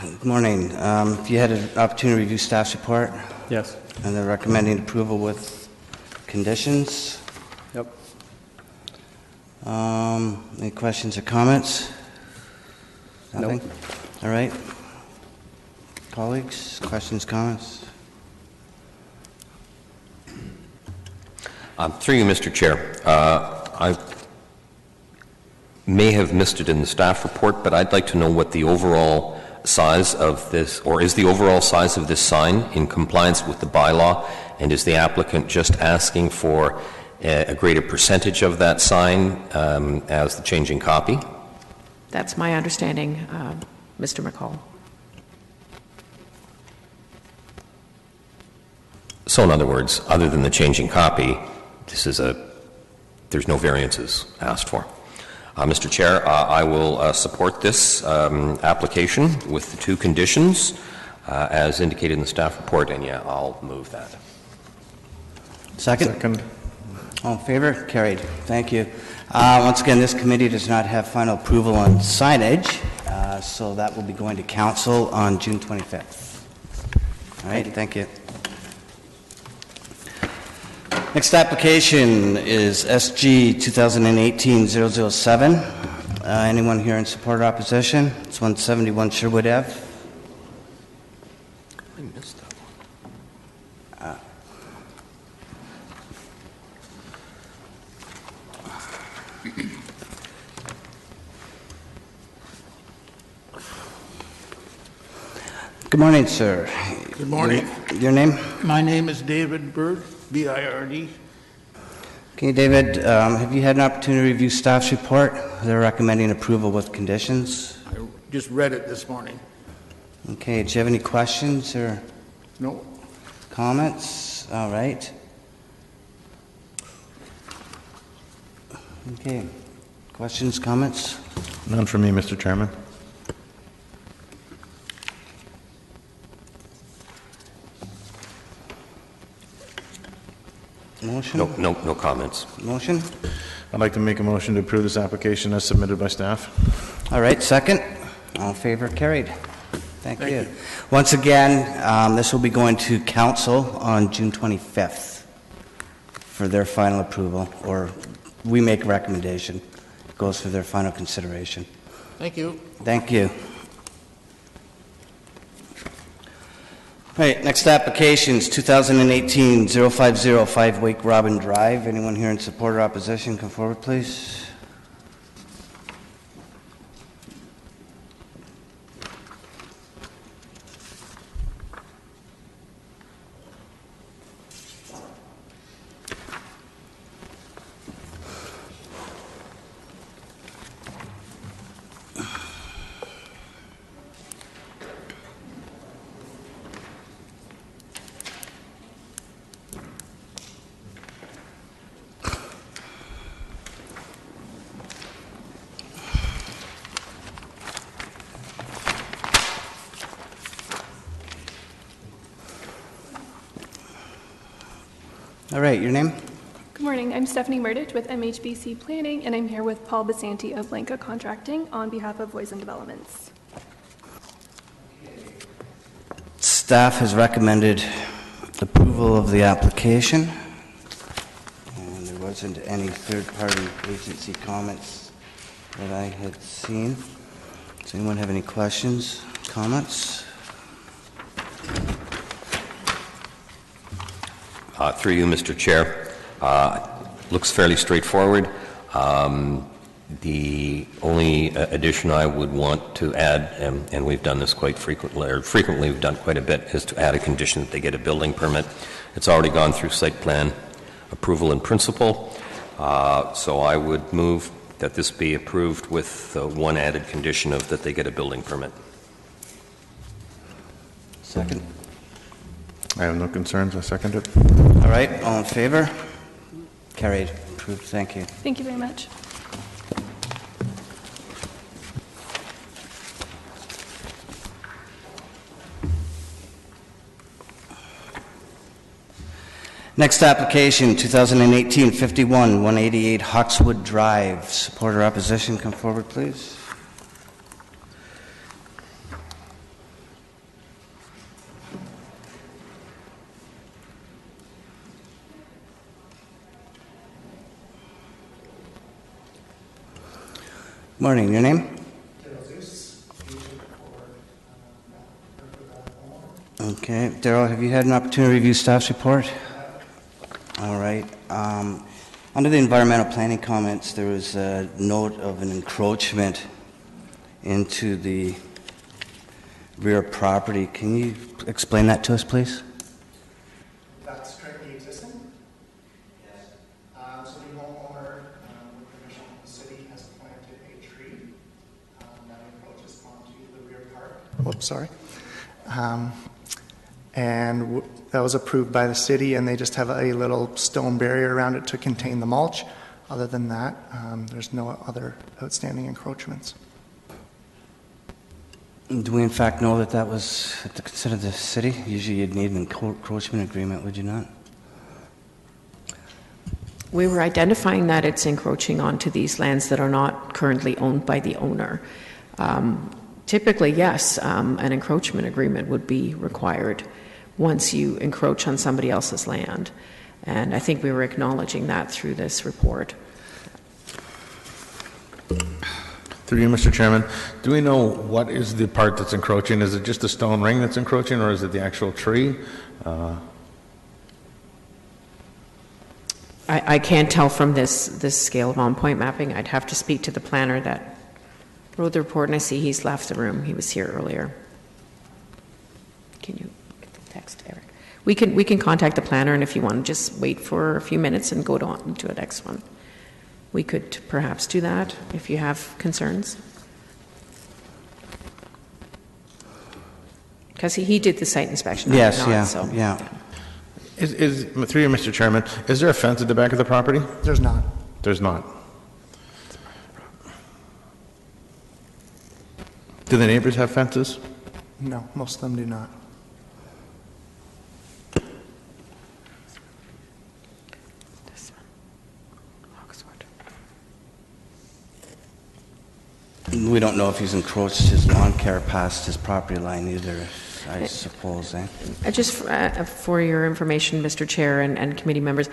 Good morning. If you had an opportunity to review staff's report? Yes. And they're recommending approval with conditions? Yep. Any questions or comments? Nothing? Nope. All right. Colleagues, questions, comments? Through you, Mr. Chair, I may have missed it in the staff report, but I'd like to know what the overall size of this, or is the overall size of this sign in compliance with the bylaw, and is the applicant just asking for a greater percentage of that sign as the changing copy? That's my understanding, Mr. McCall. So in other words, other than the changing copy, there's no variances asked for. Mr. Chair, I will support this application with the 2 conditions as indicated in the staff report, and yeah, I'll move that. Second. All in favor? Carried. Thank you. Once again, this committee does not have final approval on signage, so that will be going to council on June 25th. All right, thank you. Next application is SG 2018-007. Anyone here in support or opposition? It's 171 Sherwood Ave. I missed that one. Good morning, sir. Good morning. Your name? My name is David Bird, B-I-R-D. Okay, David, have you had an opportunity to review staff's report? They're recommending approval with conditions. I just read it this morning. Okay, do you have any questions or No. comments? All right. Okay, questions, comments? None from me, Mr. Chairman. Motion? No comments. Motion? I'd like to make a motion to approve this application as submitted by staff. All right, second. All in favor, carried. Thank you. Once again, this will be going to council on June 25th for their final approval, or we make a recommendation. It goes for their final consideration. Thank you. Thank you. All right, next applications, 2018-0505 Wake Robin Drive. Anyone here in support or opposition, come forward, please. All right, your name? Good morning. I'm Stephanie Murdich with MHBC Planning, and I'm here with Paul Basanti of Blanca Contracting on behalf of Voisin Developments. Staff has recommended approval of the application, and there wasn't any third-party agency comments that I had seen. Does anyone have any questions, comments? Through you, Mr. Chair. Looks fairly straightforward. The only addition I would want to add, and we've done this quite frequently, or frequently we've done quite a bit, is to add a condition that they get a building permit. It's already gone through site plan approval in principle, so I would move that this be approved with one added condition of that they get a building permit. Second. I have no concerns. I second it. All right, all in favor? Carried. Approved. Thank you. Thank you very much. Next application, 2018-51, 188 Hawkswood Drive. Support or opposition, come forward, please. Morning, your name? Okay, Daryl, have you had an opportunity to review staff's report? All right. Under the environmental planning comments, there was a note of an encroachment into the rear property. Can you explain that to us, please? That's currently existing? Yes. So the homeowner, with permission from the city, has planted a tree that encroaches onto the rear part. Oops, sorry. And that was approved by the city, and they just have a little stone barrier around it to contain the mulch. Other than that, there's no other outstanding encroachments. Do we in fact know that that was at the consent of the city? Usually you'd need an encroachment agreement, would you not? We were identifying that it's encroaching onto these lands that are not currently owned by the owner. Typically, yes, an encroachment agreement would be required once you encroach on somebody else's land. And I think we were acknowledging that through this report. Through you, Mr. Chairman, do we know what is the part that's encroaching? Is it just the stone ring that's encroaching, or is it the actual tree? I can't tell from this scale of on-point mapping. I'd have to speak to the planner that wrote the report, and I see he's left the room. He was here earlier. Can you text Eric? We can contact the planner, and if you want to just wait for a few minutes and go on to the next one, we could perhaps do that if you have concerns. Because he did the site inspection. Yes, so. yeah. Through you, Mr. Chairman, is there a fence at the back of the property? There's not. There's not. Do the neighbors have fences? No, most of them do not. We don't know if he's encroached his lawn care past his property line either, I suppose, eh? Just for your information, Mr. Chair and committee members,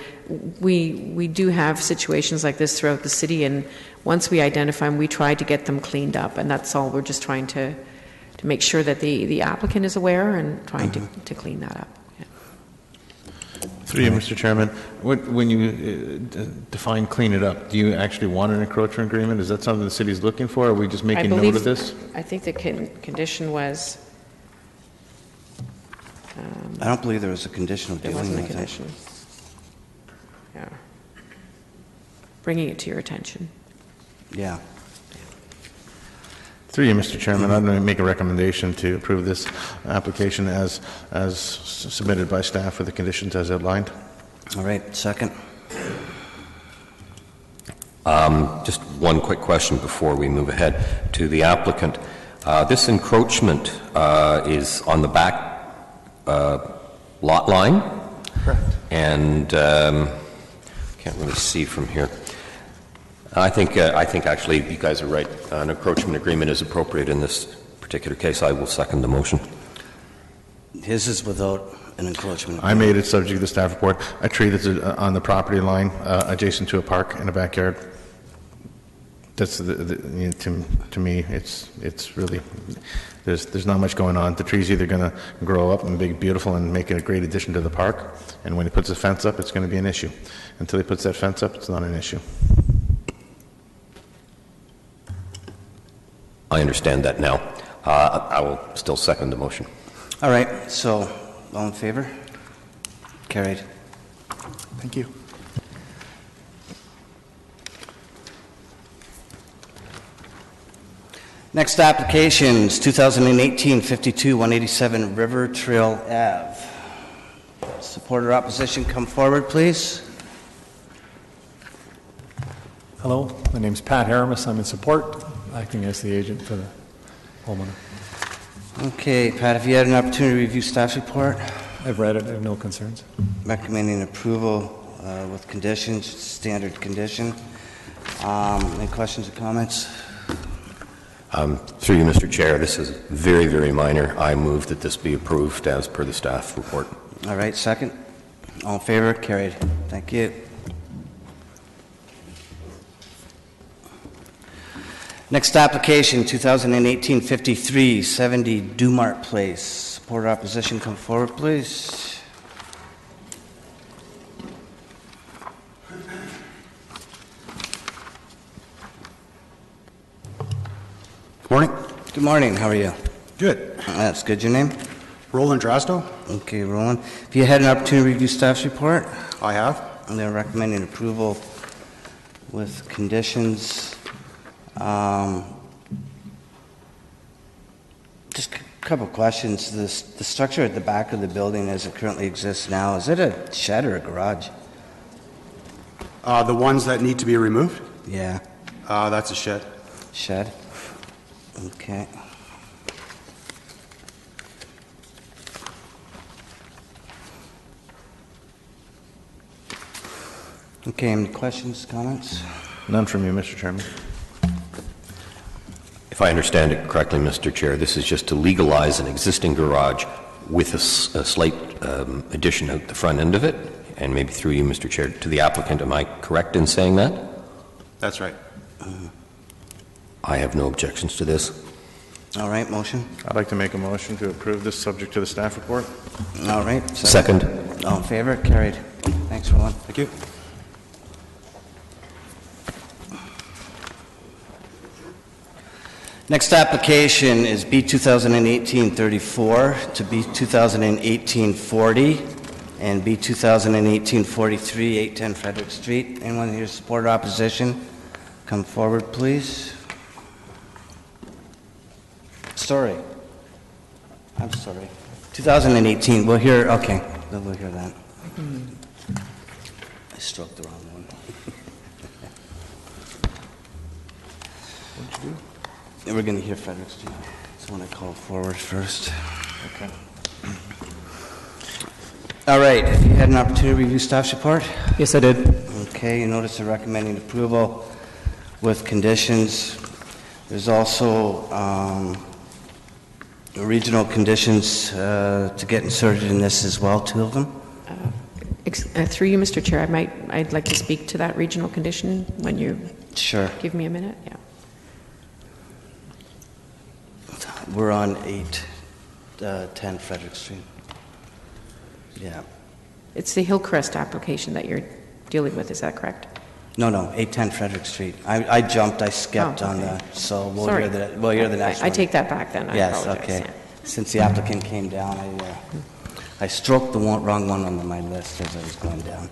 we do have situations like this throughout the city, and once we identify them, we try to get them cleaned up, and that's all. We're just trying to make sure that the applicant is aware and trying to clean that up. Yeah. Through you, Mr. Chairman, when you define clean it up, do you actually want an encroachment agreement? Is that something the city's looking for? Are we just making note of this? I think the condition was... I don't believe there was a condition of dealing with it. Yeah. Bringing it to your attention. Yeah. Through you, Mr. Chairman, I'm going to make a recommendation to approve this application as submitted by staff with the conditions as outlined. All right, second. Just one quick question before we move ahead to the applicant. This encroachment is on the back lot line. Correct. And can't really see from here. I think actually you guys are right. An encroachment agreement is appropriate in this particular case. I will second the motion. His is without an encroachment. I made it subject to the staff report. A tree that's on the property line adjacent to a park in the backyard. That's to me, it's really, there's not much going on. The tree's either going to grow up and be beautiful and make it a great addition to the park, and when he puts a fence up, it's going to be an issue. Until he puts that fence up, it's not an issue. I understand that now. I will still second the motion. All right, so all in favor? Carried. Thank you. Next applications, 2018-52, 187 River Trail Ave. Support or opposition, come forward, please. Hello, my name's Pat Haramis. I'm in support, acting as the agent for the homeowner. Okay, Pat, have you had an opportunity to review staff's report? I've read it. I have no concerns. Recommending approval with conditions, standard condition. Any questions or comments? Through you, Mr. Chair, this is very, very minor. I move that this be approved as per the staff report. All right, second. All in favor? Carried. Thank you. Next application, 2018-53, 70 Dumart Place. Support or opposition, come forward, please. Morning. Good morning. How are you? Good. That's good. Your name? Roland Drasdo. Okay, Roland. Have you had an opportunity to review staff's report? I have. And they're recommending approval with conditions. Just a couple of questions. The structure at the back of the building as it currently exists now, is it a shed or a garage? The ones that need to be removed? Yeah. That's a shed. Shed? Okay. Okay, any questions, comments? None from you, Mr. Chairman. If I understand it correctly, Mr. Chair, this is just to legalize an existing garage with a slight addition at the front end of it, and maybe through you, Mr. Chair, to the applicant. Am I correct in saying that? That's right. I have no objections to this. All right, motion. I'd like to make a motion to approve this subject to the staff report. All right. Second. All in favor? Carried. Thanks, Roland. Thank you. Next application is B 2018-34 to B 2018-40 and B 2018-43, 810 Frederick Street. Anyone here support or opposition? Come forward, please. Sorry. I'm sorry. 2018, we'll hear, okay, we'll hear that. I stroked the wrong one. What'd you do? We're going to hear Frederick Street. So I want to call forward first. Okay. All right. Have you had an opportunity to review staff's report? Yes, I did. Okay. You notice they're recommending approval with conditions. There's also regional conditions to get inserted in this as well, two of them. Through you, Mr. Chair, I'd like to speak to that regional condition when you Sure. give me a minute. Yeah. We're on 810 Frederick Street. Yeah. It's the Hillcrest application that you're dealing with, is that correct? No, 810 Frederick Street. I jumped, I skipped on the, so we'll hear the next one. I take that back then. Yes, I apologize. okay. Since the applicant came down, I stroked the wrong one on my list as I was going down.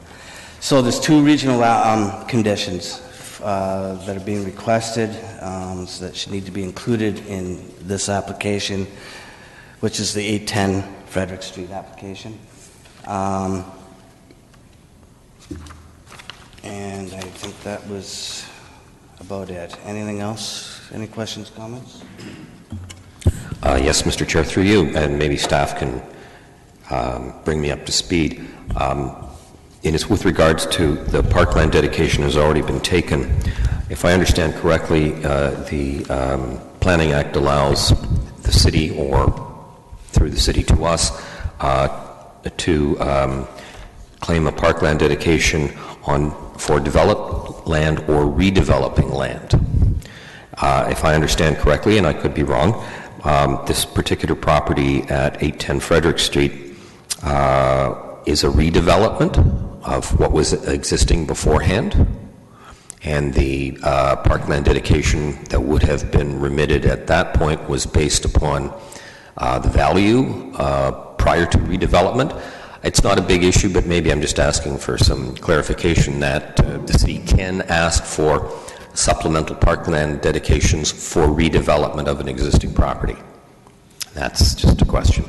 So there's two regional conditions that are being requested that should need to be included in this application, which is the 810 Frederick Street application. And I think that was about it. Anything else? Any questions, comments? Yes, Mr. Chair, through you, and maybe staff can bring me up to speed. And it's with regards to the parkland dedication has already been taken. If I understand correctly, the Planning Act allows the city, or through the city to us, to claim a parkland dedication for developed land or redeveloping land. If I understand correctly, and I could be wrong, this particular property at 810 Frederick Street is a redevelopment of what was existing beforehand, and the parkland dedication that would have been remitted at that point was based upon the value prior to redevelopment. It's not a big issue, but maybe I'm just asking for some clarification that the city can ask for supplemental parkland dedications for redevelopment of an existing property. That's just a question.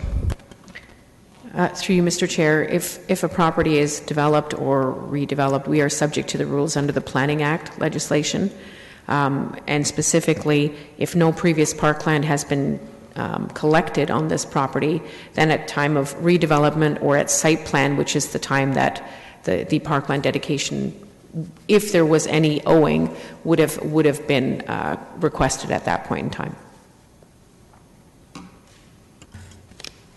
Through you, Mr. Chair, if a property is developed or redeveloped, we are subject to the rules under the Planning Act legislation. And specifically, if no previous parkland has been collected on this property, then at time of redevelopment or at site plan, which is the time that the parkland dedication, if there was any owing, would have been requested at that point in time.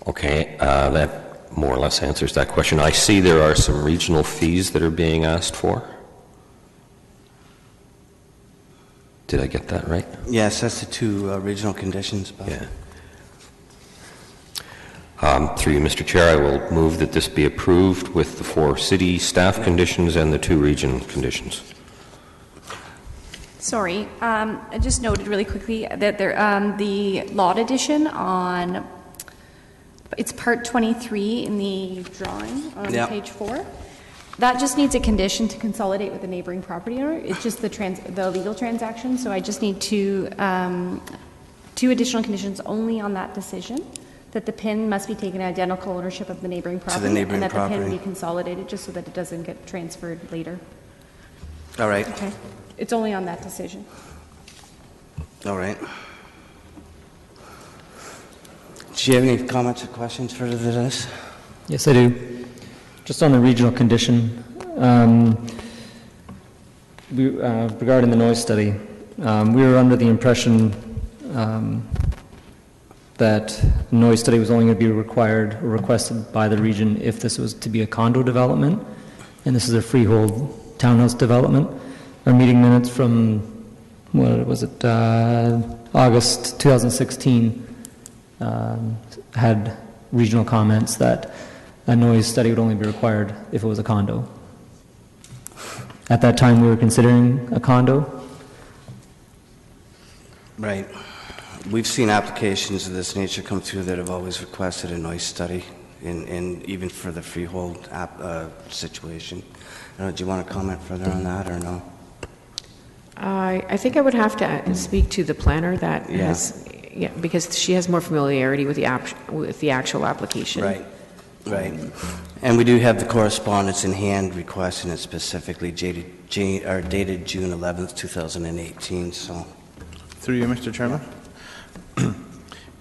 Okay, that more or less answers that question. I see there are some regional fees that are being asked for. Did I get that right? Yes, that's the two regional conditions. Bob. Yeah. Through you, Mr. Chair, I will move that this be approved with the 4 city staff conditions and the 2 region conditions. Sorry, I just noted really quickly that the lot addition on, it's part 23 in the drawing on page 4. That just needs a condition to consolidate with the neighboring property owner. It's just the legal transaction, so I just need 2 additional conditions only on that decision. That the PIN must be taken identical ownership of the neighboring property, and that the PIN be consolidated just so that it doesn't get transferred later. All right. Okay. It's only on that decision. All right. Do you have any comments or questions further to this? Yes, I do. Just on the regional condition, regarding the noise study, we were under the impression that noise study was only going to be required or requested by the region if this was to be a condo development, and this is a freehold townhouse development. Our meeting minutes from, what was it, August 2016 had regional comments that a noise study would only be required if it was a condo. At that time, we were considering a condo. Right. We've seen applications of this nature come through that have always requested a noise study, in even for the freehold situation. Do you want to comment further on that or no? I think I would have to speak to the planner that has, because she has more familiarity with the actual application. Right. Right. And we do have the correspondence in hand requesting it specifically dated June 11th, 2018. So, through you, Mr. Chairman.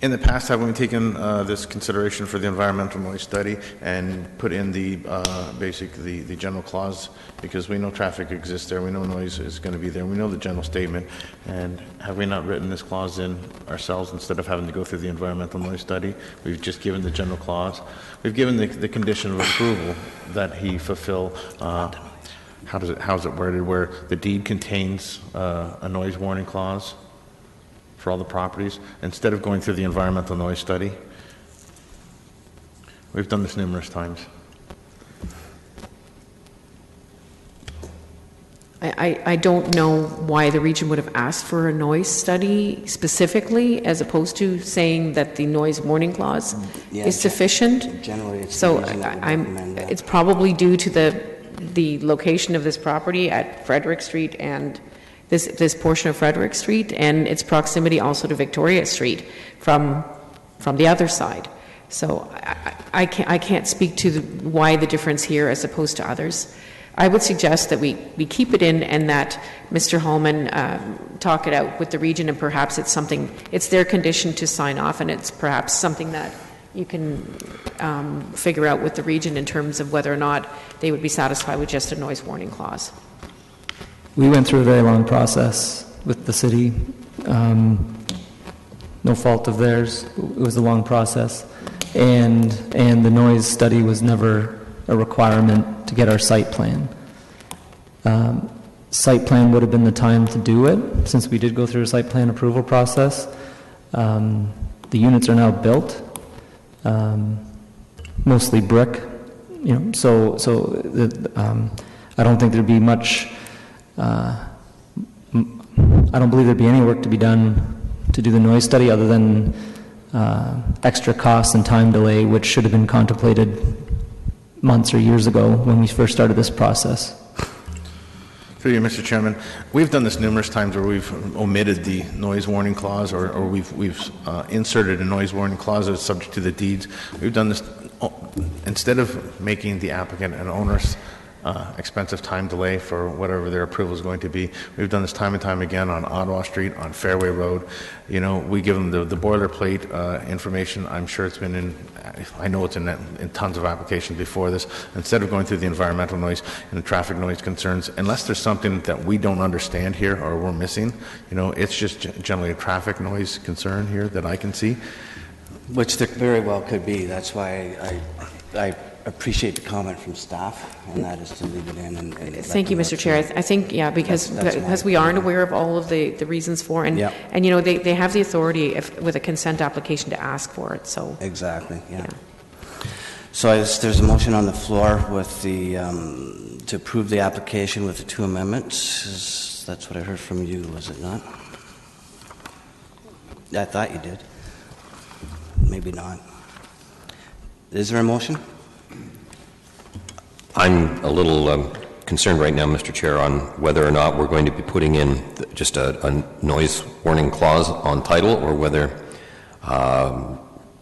In the past, have we taken this consideration for the environmental noise study and put in the the general clause, because we know traffic exists there, we know noise is going to be there, we know the general statement, and have we not written this clause in ourselves instead of having to go through the environmental noise study? We've just given the general clause. We've given the condition of approval that he fulfill. How's it worded? Where the deed contains a noise warning clause for all the properties, instead of going through the environmental noise study. We've done this numerous times. I don't know why the region would have asked for a noise study specifically, as opposed to saying that the noise warning clause is sufficient. Generally, it's so it's probably due to the location of this property at Frederick Street and this portion of Frederick Street, and its proximity also to Victoria Street from the other side. So I can't speak to why the difference here as opposed to others. I would suggest that we keep it in, and that Mr. Hallman talk it out with the region, and perhaps it's their condition to sign off, and it's perhaps something that figure out with the region in terms of whether or not they would be satisfied with just a noise warning clause. We went through a very long process with the city. No fault of theirs. It was a long process. And the noise study was never a requirement to get our site plan. Site plan would have been the time to do it, since we did go through a site plan approval process. The units are now built, mostly brick, so I don't think there'd be much, I don't believe there'd be any work to be done to do the noise study other than extra costs and time delay, which should have been contemplated months or years ago when we first started this process. Through you, Mr. Chairman, we've done this numerous times where we've omitted the noise warning clause, or we've inserted a noise warning clause that's subject to the deeds. We've done this instead of making the applicant an onerous, expensive time delay for whatever their approval is going to be. We've done this time and time again on Ottawa Street, on Fairway Road. We give them the boilerplate information. I'm sure it's been in, I know it's in tons of applications before this. Instead of going through the environmental noise and the traffic noise concerns, unless there's something that we don't understand here or we're missing, it's just generally a traffic noise concern here that I can see. Which there very well could be. That's why I appreciate the comment from staff, and that is to leave it in. And Thank you, Mr. Chair. I think, because we aren't aware of all of the reasons for, and they have the authority with a consent application to ask for it. So exactly, yeah. So there's a motion on the floor with the to approve the application with the two amendments. That's what I heard from you, was it not? I thought you did. Maybe not. Is there a motion? I'm a little concerned right now, Mr. Chair, on whether or not we're going to be putting in just a noise warning clause on title, or whether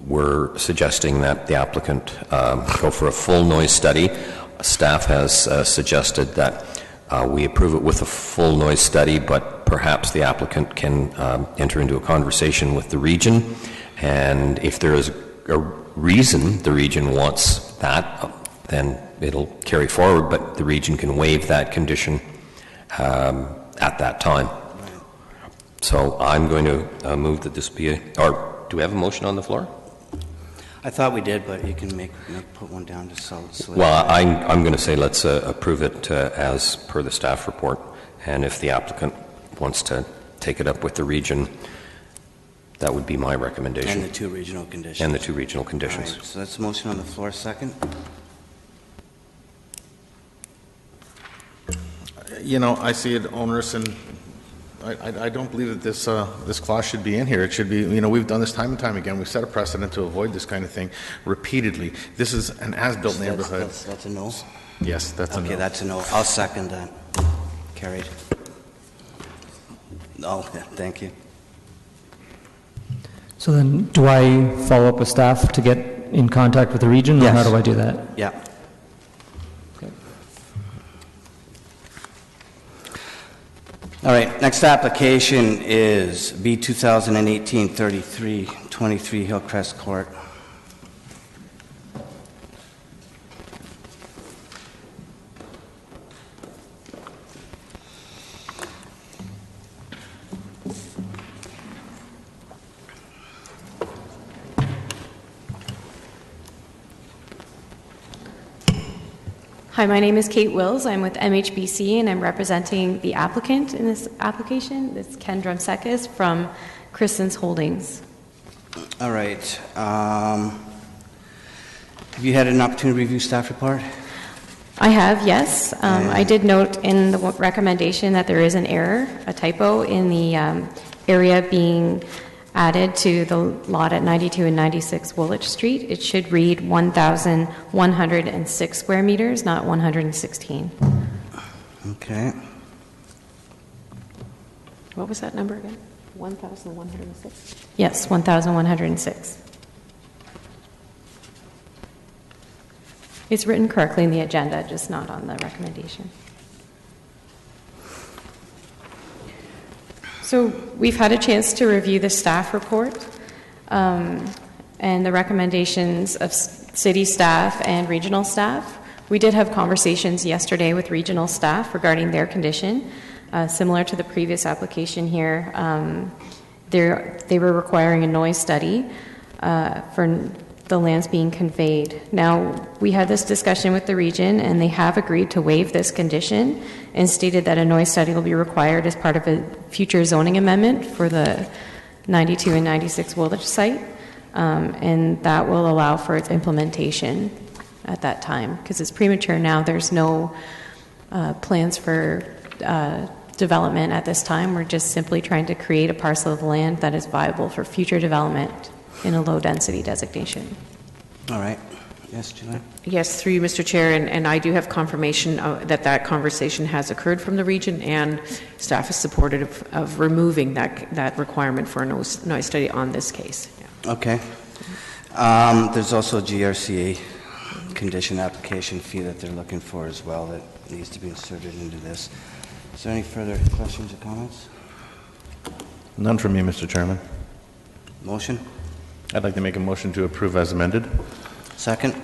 we're suggesting that the applicant go for a full noise study. Staff has suggested that we approve it with a full noise study, but perhaps the applicant can enter into a conversation with the region, and if there is a reason the region wants that, then it'll carry forward, but the region can waive that condition at that time. So I'm going to move that this be or do we have a motion on the floor? I thought we did, but you can put one down to solidify. Well, I'm going to say let's approve it as per the staff report, and if the applicant wants to take it up with the region, that would be my recommendation. And the two regional conditions. And the two regional conditions. Right, so that's a motion on the floor. Second. I see it onerous, and I don't believe that this clause should be in here. It should be, we've done this time and time again. We've set a precedent to avoid this kind of thing repeatedly. This is an as-built neighborhood. That's a no? Yes, that's a no. Okay, that's a no. I'll second that. Carried. No, thank you. So then, do I follow up with staff to get in contact with the region, or how do I do that? Yeah. Okay. All right, next application is B 2018-33, 23 Hillcrest Court. Hi, my name is Kate Wills. I'm with MHBC, and I'm representing the applicant in this application. It's Ken Drumsekis from Christen's Holdings. All right. Have you had an opportunity to review staff report? I have, yes. I did note in the recommendation that there is an error, a typo, in the area being added to the lot at 92 and 96 Woolwich Street. It should read 1,106 square meters, not 116. Okay. What was that number again? 1,106? Yes, 1,106. It's written correctly in the agenda, just not on the recommendation. So we've had a chance to review the staff report. and the recommendations of city staff and regional staff. We did have conversations yesterday with regional staff regarding their condition. Similar to the previous application here, they were requiring a noise study for the lands being conveyed. Now, we had this discussion with the region, and they have agreed to waive this condition and stated that a noise study will be required as part of a future zoning amendment for the 92 and 96 Woolwich site, and that will allow for its implementation at that time. Because it's premature now, there's no plans for development at this time. We're just simply trying to create a parcel of land that is viable for future development in a low-density designation. All right. Yes, Julie? Yes, through you, Mr. Chair, and I do have confirmation that conversation has occurred from the region, and staff is supportive of removing that requirement for a noise study on this case. Yeah. Okay. There's also a GRCA condition application fee that they're looking for as well that needs to be inserted into this. Is there any further questions or comments? None from me, Mr. Chairman. Motion? I'd like to make a motion to approve as amended. Second?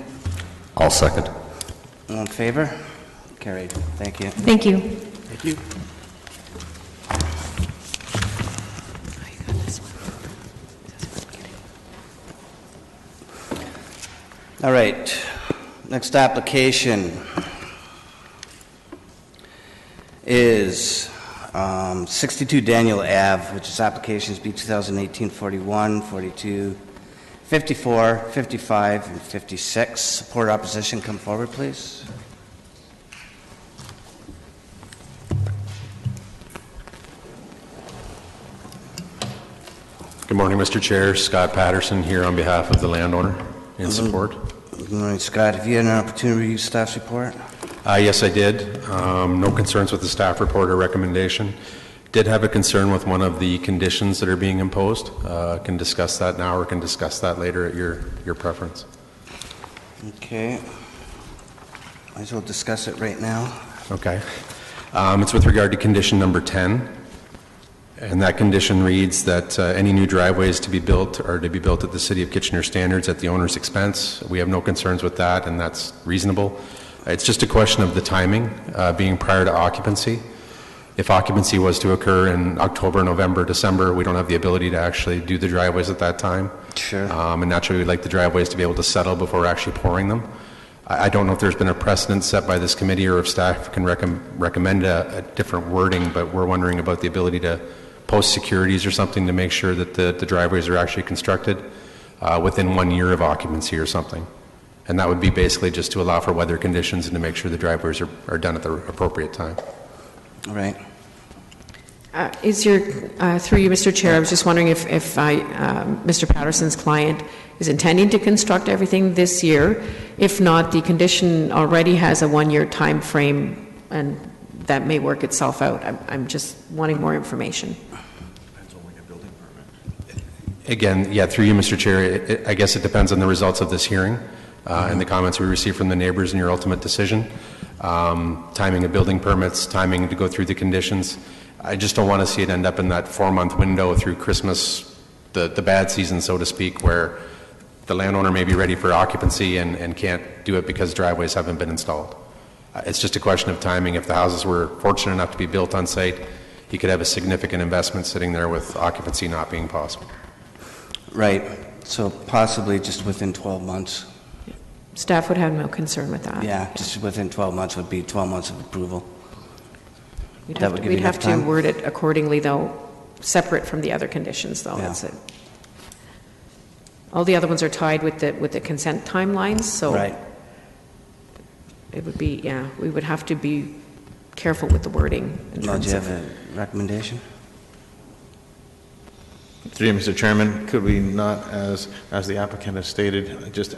I'll second. All in favor? Carried. Thank you. Thank you. Thank you. All right. Next application is 62 Daniel Ave, which is applications B 2018 41, 42, 54, 55, and 56. Support or opposition, come forward, please. Good morning, Mr. Chair. Scott Patterson here on behalf of the landowner in support. Good morning, Scott. Have you had an opportunity to review staff's report? Yes, I did. No concerns with the staff report or recommendation. Did have a concern with one of the conditions that are being imposed. Can discuss that now or can discuss that later at your preference. Okay. Might as well discuss it right now. Okay. It's with regard to condition number 10. And that condition reads that any new driveways to be built are to be built at the City of Kitchener standards at the owner's expense. We have no concerns with that, and that's reasonable. It's just a question of the timing being prior to occupancy. If occupancy was to occur in October, November, December, we don't have the ability to actually do the driveways at that time. Sure. And naturally, we'd like the driveways to be able to settle before we're actually pouring them. I don't know if there's been a precedent set by this committee or if staff can recommend a different wording, but we're wondering about the ability to post securities or something to make sure that the driveways are actually constructed within 1 year of occupancy or something. And that would be basically just to allow for weather conditions and to make sure the driveways are done at the appropriate time. All right. Through you, Mr. Chair, I was just wondering if Mr. Patterson's client is intending to construct everything this year. If not, the condition already has a 1-year time frame, and that may work itself out. I'm just wanting more information. Again, yeah, through you, Mr. Chair, I guess it depends on the results of this hearing and the comments we receive from the neighbors and your ultimate decision. Timing of building permits, timing to go through the conditions. I just don't want to see it end up in that 4-month window through Christmas, the bad season, so to speak, where the landowner may be ready for occupancy and can't do it because driveways haven't been installed. It's just a question of timing. If the houses were fortunate enough to be built on site, he could have a significant investment sitting there with occupancy not being possible. Right. So possibly just within 12 months. Staff would have no concern with that. Yeah, just within 12 months would be 12 months of approval. We'd have to word it accordingly, though, separate from the other conditions, though. Yeah. That's it. All the other ones are tied with the consent timelines, so right. It would be, yeah, we would have to be careful with the wording. Do you have a recommendation? Through you, Mr. Chairman, could we not, as the applicant has stated, just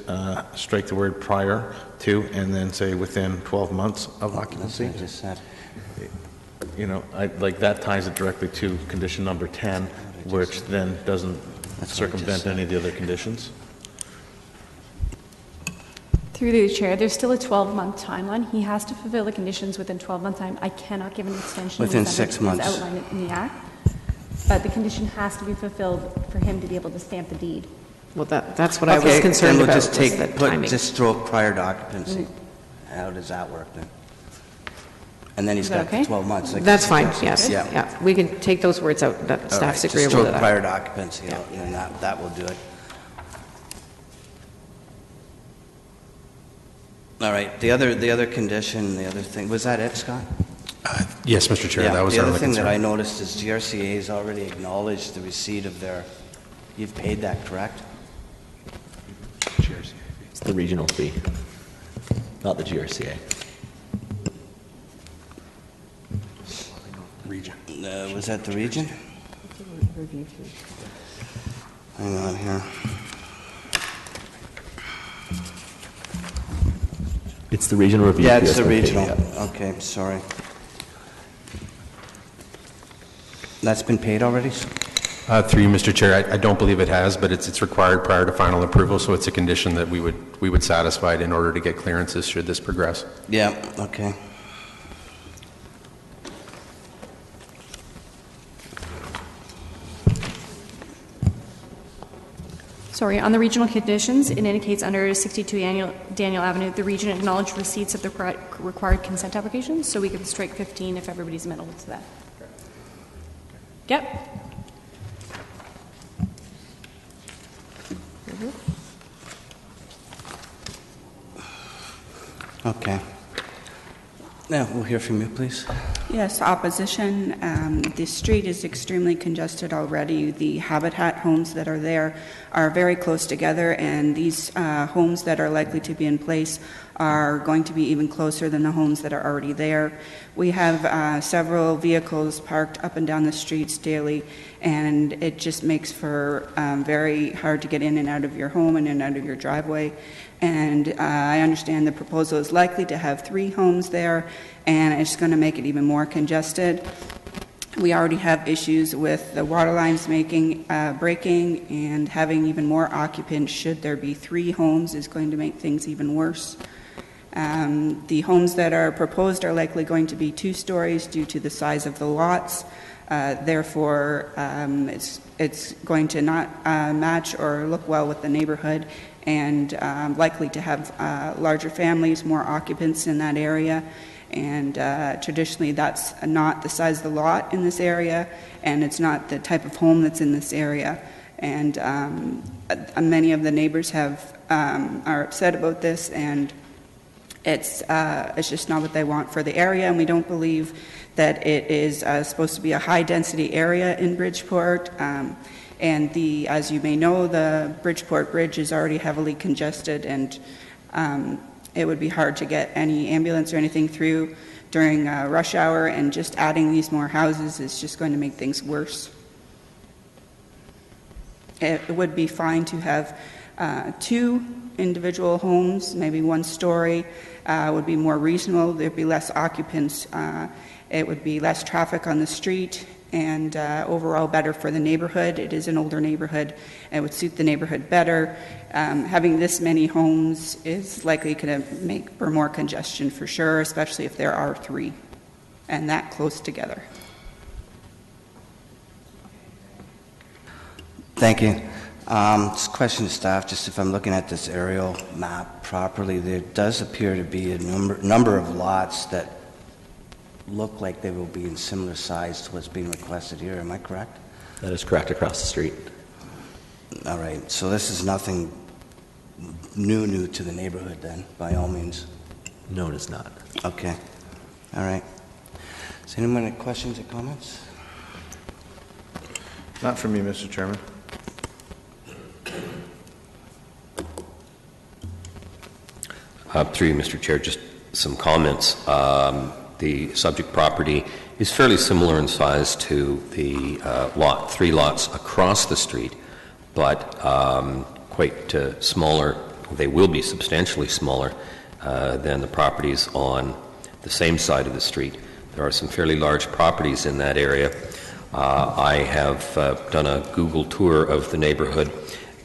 strike the word prior to and then say within 12 months of occupancy? That's what I just said. You know, like that ties it directly to condition number 10, which then doesn't circumvent any of the other conditions. Through the chair, there's still a 12-month timeline. He has to fulfill the conditions within 12-month time. I cannot give an extension within 6 months as outlined in the Act, but the condition has to be fulfilled for him to be able to stamp the deed. Well, that's what I was concerned then we'll about, just was the timing. just throw prior to occupancy. How does that work then? And then he's Is that got the okay? 12 months. like That's you fine, suggested. yes. Yeah, we can take those words out, that All staff's right, agreeable just to throw prior that. to occupancy, and that will do it. All right, the other condition, the other thing, was that it, Scott? Yes, Mr. Chair, Yeah, that was the our other only thing that I concern. noticed is GRCA has already acknowledged the receipt of their, you've paid that, correct? It's the regional fee, not the GRCA. Region. Was that the region? Hang on here. It's the regional review. Yeah, fee it's that's the been paid, regional. yeah. Okay, sorry. That's been paid already? Through you, Mr. Chair, I don't believe it has, but it's required prior to final approval, so it's a condition that we would satisfy it in order to get clearances should this progress. Yeah, okay. Sorry, on the regional conditions, it indicates under 62 Daniel Avenue, the region acknowledged receipts of the required consent applications, so we could strike 15 if everybody's amenable to that. Yep. Okay. Now, we'll hear from you, please. Yes, opposition. The street is extremely congested already. The Habitat homes that are there are very close together, and these homes that are likely to be in place are going to be even closer than the homes that are already there. We have several vehicles parked up and down the streets daily, and it just makes for very hard to get in and out of your home and in and out of your driveway. And I understand the proposal is likely to have 3 homes there, and it's going to make it even more congested. We already have issues with the water lines breaking, and having even more occupants should there be 3 homes is going to make things even worse. The homes that are proposed are likely going to be 2 stories due to the size of the lots. Therefore, it's going to not match or look well with the neighborhood, and likely to have larger families, more occupants in that area. And traditionally, that's not the size of the lot in this area, and it's not the type of home that's in this area. And many of the neighbors are upset about this, and it's just not what they want for the area, and we don't believe that it is supposed to be a high-density area in Bridgeport. And as you may know, the Bridgeport Bridge is already heavily congested, and it would be hard to get any ambulance or anything through during rush hour, and just adding these more houses is just going to make things worse. It would be fine to have 2 individual homes, maybe 1 story, would be more reasonable. There'd be less occupants. It would be less traffic on the street, and overall better for the neighborhood. It is an older neighborhood. It would suit the neighborhood better. Having this many homes is likely going to make for more congestion for sure, especially if there are 3 and that close together. Thank you. Just a question to staff, just if I'm looking at this aerial map properly, there does appear to be a number of lots that look like they will be in similar size to what's being requested here. Am I correct? That is correct, across the street. All right. So this is nothing new to the neighborhood then, by all means? No, it is not. Okay. All right. Does anyone have questions or comments? Not from me, Mr. Chairman. Through you, Mr. Chair, just some comments. The subject property is fairly similar in size to the 3 lots across the street, but quite smaller. They will be substantially smaller than the properties on the same side of the street. There are some fairly large properties in that area. I have done a Google tour of the neighborhood,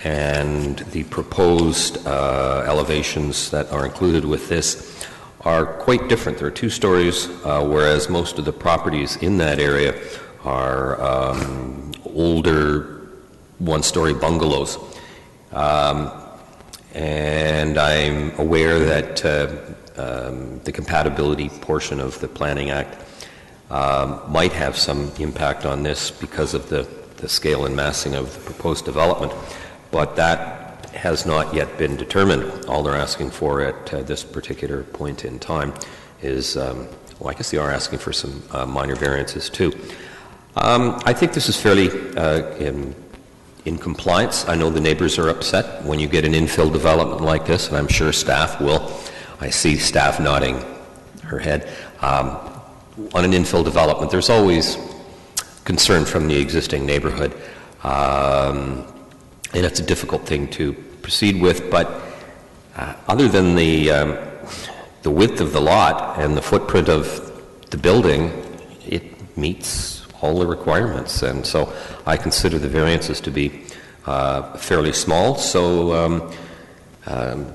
and the proposed elevations that are included with this are quite different. There are 2 stories, whereas most of the properties in that area are older 1-story bungalows. And I'm aware that the compatibility portion of the Planning Act might have some impact on this because of the scale and massing of the proposed development, but that has not yet been determined. All they're asking for at this particular point in time is, well, I guess they are asking for some minor variances too. I think this is fairly in compliance. I know the neighbors are upset when you get an infill development like this, and I'm sure staff will. I see staff nodding her head. On an infill development, there's always concern from the existing neighborhood, and it's a difficult thing to proceed with, but other than the width of the lot and the footprint of the building, it meets all the requirements, and so I consider the variances to be fairly small. So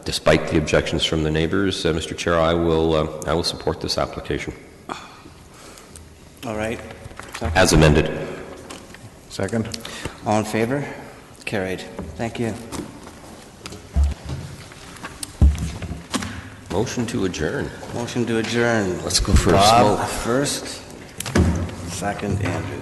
despite the objections from the neighbors, Mr. Chair, I will support this application. All right. Second. As amended. Second. All in favor? Carried. Thank you. Motion to adjourn. Motion to adjourn. Let's go for a Bob smoke. first. Second, Andrew.